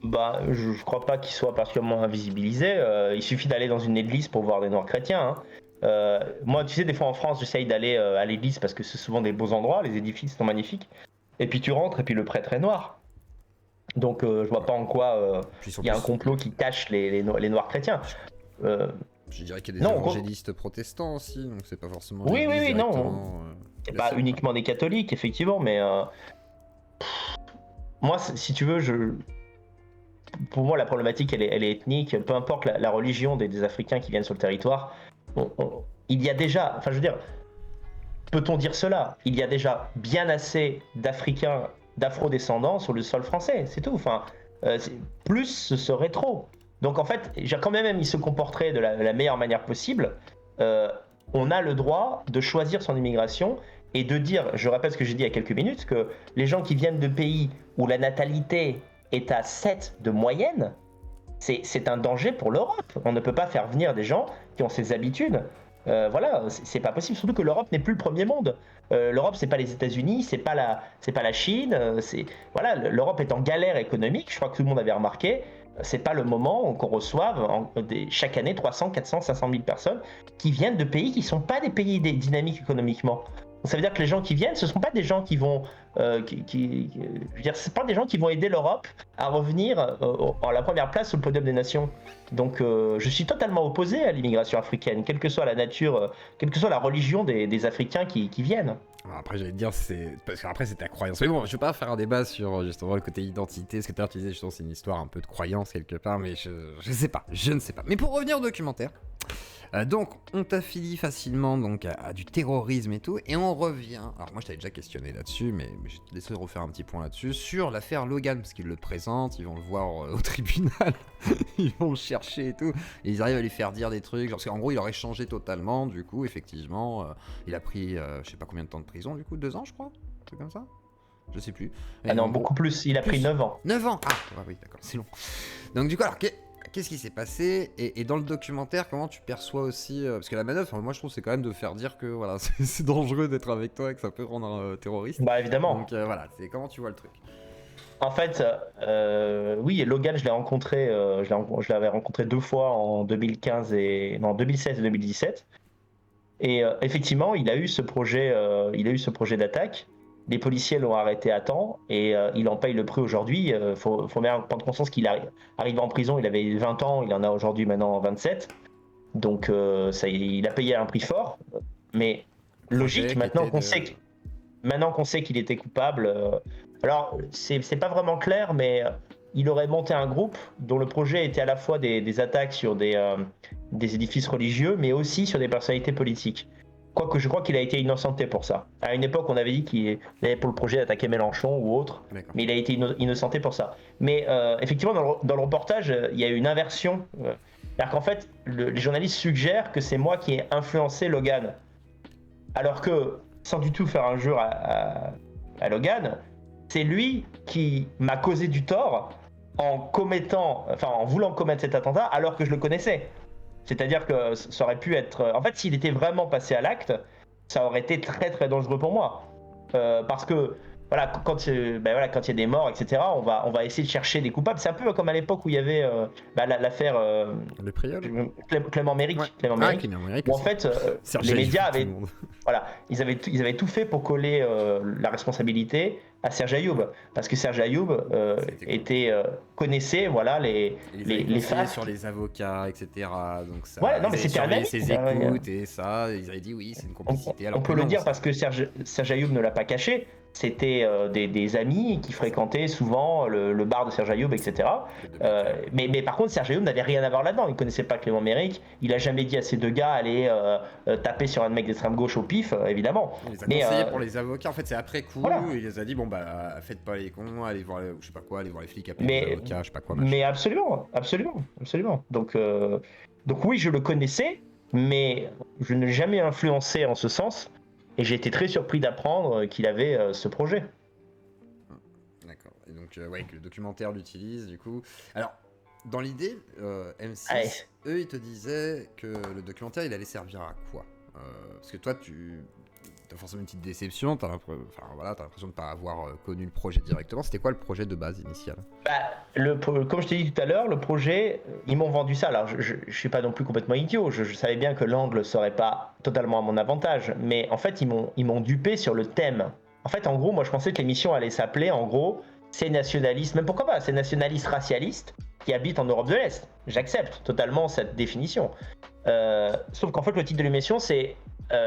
Bah, je crois pas qu'ils soient particulièrement invisibilisés. Il suffit d'aller dans une église pour voir des Noirs chrétiens. Hein. Moi, tu sais, des fois en France, j'essaye d'aller à l'église parce que c'est souvent des beaux endroits, les édifices sont magnifiques. Et puis tu rentres et puis le prêtre est noir. Donc je vois pas en quoi il y a un complot qui cache les Noirs chrétiens. Je dirais qu'il y a des évangélistes protestants aussi, donc c'est pas forcément. Oui, non. C'est pas uniquement des catholiques, effectivement, mais moi, si tu veux, pour moi, la problématique, elle est ethnique. Peu importe la religion des Africains qui viennent sur le territoire, il y a déjà, enfin, je veux dire, peut-on dire cela ? Il y a déjà bien assez d'Africains, d'Afro-descendants sur le sol français, c'est tout. Enfin, plus ce serait trop. Donc en fait, quand même il se comporterait de la meilleure manière possible, on a le droit de choisir son immigration et de dire, je répète ce que j'ai dit il y a quelques minutes, que les gens qui viennent de pays où la natalité est à 7 de moyenne, c'est un danger pour l'Europe. On ne peut pas faire venir des gens qui ont ces habitudes. Voilà, c'est pas possible, surtout que l'Europe n'est plus le premier monde. L'Europe, c'est pas les États-Unis, c'est pas la Chine. Voilà, l'Europe est en galère économique, je crois que tout le monde avait remarqué. C'est pas le moment qu'on reçoive chaque année 300, 400, 500 000 personnes qui viennent de pays qui sont pas des pays dynamiques économiquement. Ça veut dire que les gens qui viennent, ce sont pas des gens qui vont, je veux dire, c'est pas des gens qui vont aider l'Europe à revenir à la première place sur le podium des nations. Donc, je suis totalement opposé à l'immigration africaine, quelle que soit la nature, quelle que soit la religion des Africains qui viennent. Après, j'allais te dire, parce qu'après, c'est ta croyance. Mais bon, je vais pas faire un débat sur justement le côté identité. Ce que tu disais, justement, c'est une histoire un peu de croyance quelque part, mais je sais pas, je ne sais pas. Mais pour revenir au documentaire, Donc, on t'affilie facilement donc à du terrorisme et tout, et on revient. Alors moi, je t'avais déjà questionné là-dessus, mais je vais te laisser refaire un petit point là-dessus sur l'affaire Logan, parce qu'ils le présentent, ils vont le voir au tribunal, ils vont le chercher et tout, et ils arrivent à lui faire dire des trucs, genre parce qu'en gros, il aurait changé totalement. Du coup, effectivement, il a pris, je sais pas combien de temps de prison, du coup, 2 ans, je crois, un truc comme ça. Je sais plus. Ah non, beaucoup plus. Il a pris 9 ans. 9 ans. Ah oui, d'accord, c'est long. Donc du coup, alors qu'est-ce qui s'est passé et dans le documentaire, comment tu perçois aussi parce que la manœuvre, moi je trouve c'est quand même de faire dire que voilà, c'est dangereux d'être avec toi et que ça peut rendre terroriste. Bah évidemment. Donc voilà, c'est comment tu vois le truc. En fait, oui, Logan, je l'ai rencontré, je l'avais rencontré 2 fois en 2016 et 2017. Et effectivement, il a eu ce projet d'attaque. Les policiers l'ont arrêté à temps et il en paye le prix aujourd'hui. Faut bien prendre conscience qu'il arrive en prison, il avait 20 ans, il en a aujourd'hui maintenant 27. Donc il a payé un prix fort. Mais logique, maintenant qu'on sait qu'il était coupable. Alors, c'est pas vraiment clair, mais il aurait monté un groupe dont le projet était à la fois des attaques sur des édifices religieux, mais aussi sur des personnalités politiques. Quoique je crois qu'il a été innocenté pour ça. À une époque, on avait dit qu'il avait pour le projet d'attaquer Mélenchon ou autre, mais il a été innocenté pour ça. Mais effectivement, dans le reportage, il y a eu une inversion. C'est-à-dire qu'en fait, les journalistes suggèrent que c'est moi qui ai influencé Logan. Alors que, sans du tout faire injure à Logan, c'est lui qui m'a causé du tort en voulant commettre cet attentat alors que je le connaissais. C'est-à-dire que ça aurait pu être... En fait, s'il était vraiment passé à l'acte, ça aurait été très très dangereux pour moi. Parce que voilà, quand il y a des morts, etc., on va essayer de chercher des coupables. C'est un peu comme à l'époque où il y avait l'affaire Le Priol Clément Méric. Ouais. Clément Méric, où en fait, les médias avaient... Voilà, ils avaient tout fait pour coller la responsabilité à Serge Ayoub, parce que Serge Ayoub connaissait les faits sur les avocats, etc. Donc ça, ouais, non, mais c'était un ami. Ses écoutes et ça, ils avaient dit oui, c'est une complicité. On peut le dire parce que Serge Ayoub ne l'a pas caché. C'était des amis qui fréquentaient souvent le bar de Serge Ayoub, etc. Mais par contre, Serge Ayoub n'avait rien à voir là-dedans. Il ne connaissait pas Clément Méric. Il n'a jamais dit à ces deux gars aller taper sur un mec d'extrême gauche au pif, évidemment. Il les a conseillés pour les avocats. En fait, c'est après coup. Voilà. Il les a dit bon bah faites pas les cons, allez voir je sais pas quoi, allez voir les flics, appeler les avocats, je sais pas quoi. Mais absolument. Donc oui, je le connaissais, mais je ne l'ai jamais influencé en ce sens. Et j'ai été très surpris d'apprendre qu'il avait ce projet. D'accord. Et donc, que le documentaire l'utilise, du coup. Alors, dans l'idée, M6, eux, ils te disaient que le documentaire, il allait servir à quoi parce que toi, t'as forcément une petite déception, t'as l'impression de ne pas avoir connu le projet directement. C'était quoi le projet de base initial ? Comme je t'ai dit tout à l'heure, le projet, ils m'ont vendu ça. Alors, je suis pas non plus complètement idiot. Je savais bien que l'angle serait pas totalement à mon avantage, mais en fait, ils m'ont dupé sur le thème. En fait, en gros, moi, je pensais que l'émission allait s'appeler, en gros, ces nationalistes, même pourquoi pas, ces nationalistes racialistes qui habitent en Europe de l'Est. J'accepte totalement cette définition. Sauf qu'en fait, le titre de l'émission, c'est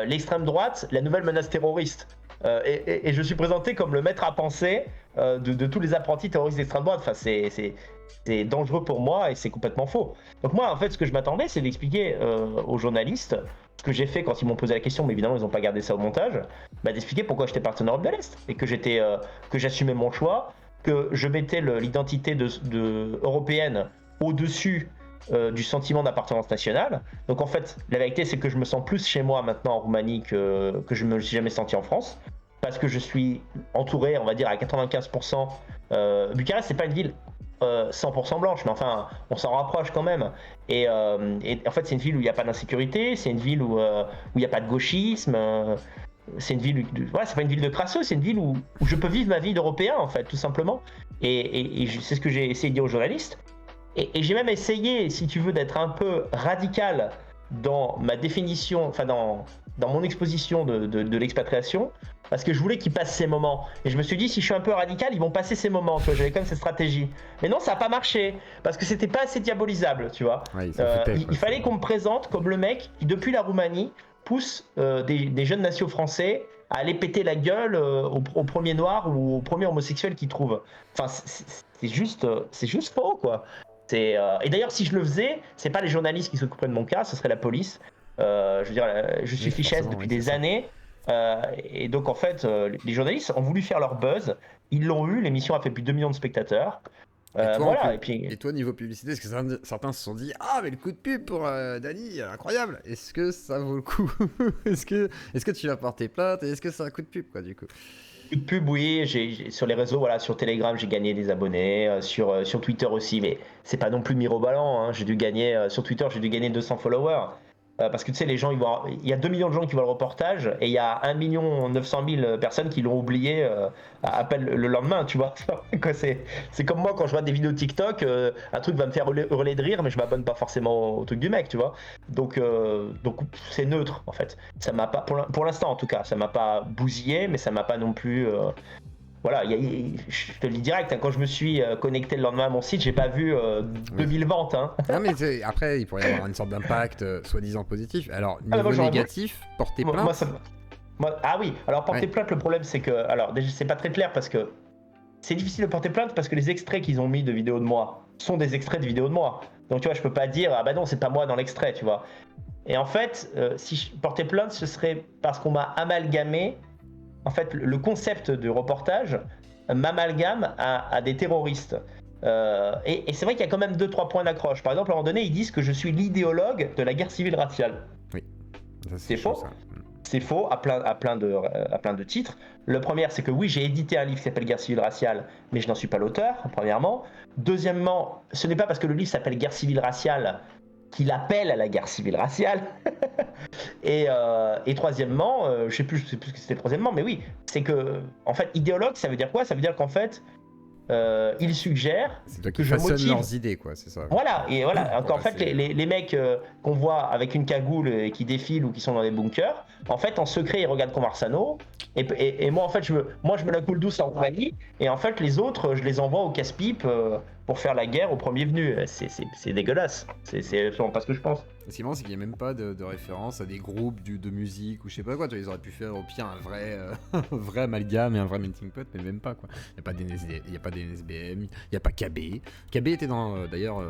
l'extrême droite, la nouvelle menace terroriste. Et je suis présenté comme le maître à penser de tous les apprentis terroristes d'extrême droite. Enfin, c'est dangereux pour moi et c'est complètement faux. Donc moi, en fait, ce que je m'attendais, c'est d'expliquer aux journalistes, ce que j'ai fait quand ils m'ont posé la question, mais évidemment, ils n'ont pas gardé ça au montage, d'expliquer pourquoi j'étais parti en Europe de l'Est et que j'assumais mon choix, que je mettais l'identité européenne au-dessus du sentiment d'appartenance nationale. Donc en fait, la vérité, c'est que je me sens plus chez moi maintenant en Roumanie que je me suis jamais senti en France, parce que je suis entouré, on va dire, à 95%. Bucarest, c'est pas une ville 100% blanche, mais enfin, on s'en rapproche quand même. Et en fait, c'est une ville où il n'y a pas d'insécurité, c'est une ville où il n'y a pas de gauchisme. C'est une ville, c'est pas une ville de crasseux, c'est une ville où je peux vivre ma vie d'Européen, en fait, tout simplement. Et c'est ce que j'ai essayé de dire aux journalistes. Et j'ai même essayé, si tu veux, d'être un peu radical dans ma définition, enfin dans mon exposition de l'expatriation, parce que je voulais qu'ils passent ces moments. Et je me suis dit, si je suis un peu radical, ils vont passer ces moments. Tu vois, j'avais quand même cette stratégie. Mais non, ça n'a pas marché, parce que c'était pas assez diabolisable, tu vois. Ouais, il fallait qu'on me présente comme le mec qui, depuis la Roumanie, pousse des jeunes nationaux français à aller péter la gueule au premier noir ou au premier homosexuel qu'ils trouvent. Enfin, c'est juste faux, quoi. Et d'ailleurs, si je le faisais, c'est pas les journalistes qui s'occuperaient de mon cas, ce serait la police. Je veux dire, je suis Oui, fichesse forcément, depuis oui, c'est des ça. années. Et donc, en fait, les journalistes ont voulu faire leur buzz. Ils l'ont eu. L'émission a fait plus de 2 millions de spectateurs. Et toi, Voilà. Et puis, et toi, niveau publicité, est-ce que certains se sont dit ah mais le coup de pub pour Dany, incroyable. Est-ce que ça vaut le coup? Est-ce que tu vas porter plainte et est-ce que c'est un coup de pub quoi du coup? coup de pub, oui. Sur les réseaux, voilà, sur Telegram, j'ai gagné des abonnés. Sur Twitter aussi, mais c'est pas non plus mirobolant, hein. J'ai dû gagner sur Twitter, j'ai dû gagner 200 followers. Parce que tu sais, les gens, il y a 2 millions de gens qui voient le reportage et il y a 1 900 000 personnes qui l'ont oublié à peine le lendemain, tu vois. Quoi, c'est comme moi quand je vois des vidéos TikTok, un truc va me faire hurler de rire, mais je m'abonne pas forcément au truc du mec, tu vois. Donc c'est neutre en fait. Ça m'a pas, pour l'instant en tout cas, ça m'a pas bousillé, mais ça m'a pas non plus. Voilà, je te le dis direct, hein, quand je me suis connecté le lendemain à mon site, j'ai pas vu Oui. 2000 ventes. Hein. Ah mais après il pourrait y avoir une sorte d'impact soi-disant positif. Alors Ah, bah, moi, niveau j'aurais négatif, porter Moi, plainte. ça, ah oui, alors porter Ouais. plainte, le problème c'est que, alors déjà c'est pas très clair parce que c'est difficile de porter plainte parce que les extraits qu'ils ont mis de vidéos de moi sont des extraits de vidéos de moi. Donc tu vois, je peux pas dire ah bah non c'est pas moi dans l'extrait, tu vois. Et en fait, si je portais plainte, ce serait parce qu'on m'a amalgamé. En fait, le concept de reportage m'amalgame à des terroristes. Et c'est vrai qu'il y a quand même 2-3 points d'accroche. Par exemple, à un moment donné, ils disent que je suis l'idéologue de la guerre civile raciale. Oui. Ça, C'est chaud, faux. ça. C'est faux à plein de titres. Le premier, c'est que oui, j'ai édité un livre qui s'appelle Guerre civile raciale, mais je n'en suis pas l'auteur, premièrement. Deuxièmement, ce n'est pas parce que le livre s'appelle Guerre civile raciale qu'il appelle à la guerre civile raciale. Et troisièmement, je sais plus ce que c'était troisièmement, mais oui, c'est que, en fait, idéologue, ça veut dire quoi? Ça veut dire qu'en fait, il suggère C'est toi que qui je façonnes motive. leurs idées quoi, c'est ça. Voilà, et voilà. Pour En fait, passer- les mecs qu'on voit avec une cagoule et qui défilent ou qui sont dans des bunkers, en fait, en secret, ils regardent Conversano. Et moi, en fait, je me la coule douce en compagnie. Et en fait, les autres, je les envoie au casse-pipe pour faire la guerre au premier venu. C'est dégueulasse. C'est vraiment pas ce que je pense. Ce qui est marrant, c'est qu'il n'y a même pas de référence à des groupes de musique ou je sais pas quoi. Tu vois, ils auraient pu faire au pire un vrai, un vrai amalgame et un vrai melting pot, mais même pas quoi. Il n'y a pas d'NSD, il n'y a pas d'NSBM, il n'y a pas KB. KB était dans d'ailleurs,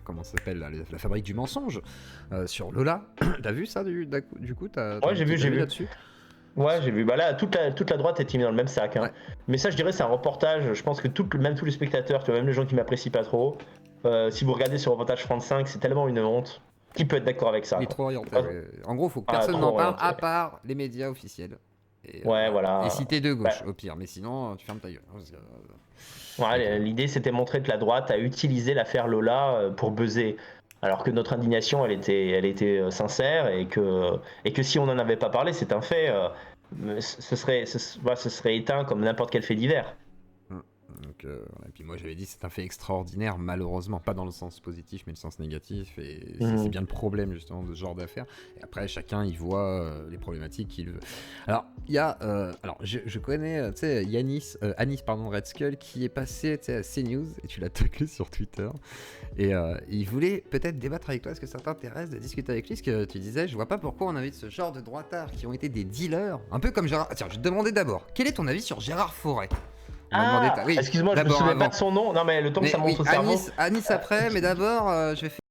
comment ça s'appelle, la fabrique du mensonge sur Lola. T'as vu ça du coup t'as Ouais, un j'ai petit vu. avis là-dessus? Ouais, j'ai vu. Bah là, toute la droite est mise dans le même sac. Hein. Ouais. Mais ça, je dirais, c'est un reportage. Je pense que même tous les spectateurs, tu vois, même les gens qui m'apprécient pas trop, si vous regardez sur reportage France 5, c'est tellement une honte. Qui peut être d'accord avec ça Il est quoi. trop orienté. Ah, Ouais. En gros, faut que ah, personne trop n'en parle orienté. à part les médias officiels. Et, Ouais, voilà. et si t'es de gauche, Bah, au pire. Mais sinon, tu fermes ta gueule. ouais, l'idée, c'était montrer que la droite a utilisé l'affaire Lola pour buzzer. Alors que notre indignation, elle était sincère et que si on n'en avait pas parlé, c'est un fait, ce serait éteint comme n'importe quel fait divers. Donc, et puis moi j'avais dit c'est un fait extraordinaire, malheureusement, pas dans le sens positif mais le sens négatif, et c'est bien le problème justement de ce genre d'affaires. Et après chacun y voit les problématiques qu'il veut. Alors il y a, alors je connais, tu sais, Anis pardon Red Skull qui est passé à CNews et tu l'as taclé sur Twitter et il voulait peut-être débattre avec toi. Est-ce que ça t'intéresse de discuter avec lui? Parce que tu disais je vois pas pourquoi on invite ce genre de droitards qui ont été des dealers, un peu comme Gérard. Tiens, je te demandais d'abord quel est ton avis sur Gérard Forêt? On m'a demandé Ah, oui, excuse-moi, je me d'abord souviens avant. pas de son nom. Non, mais le temps que Mais ça monte oui, au cerveau. Anis après, mais d'abord, je vais faire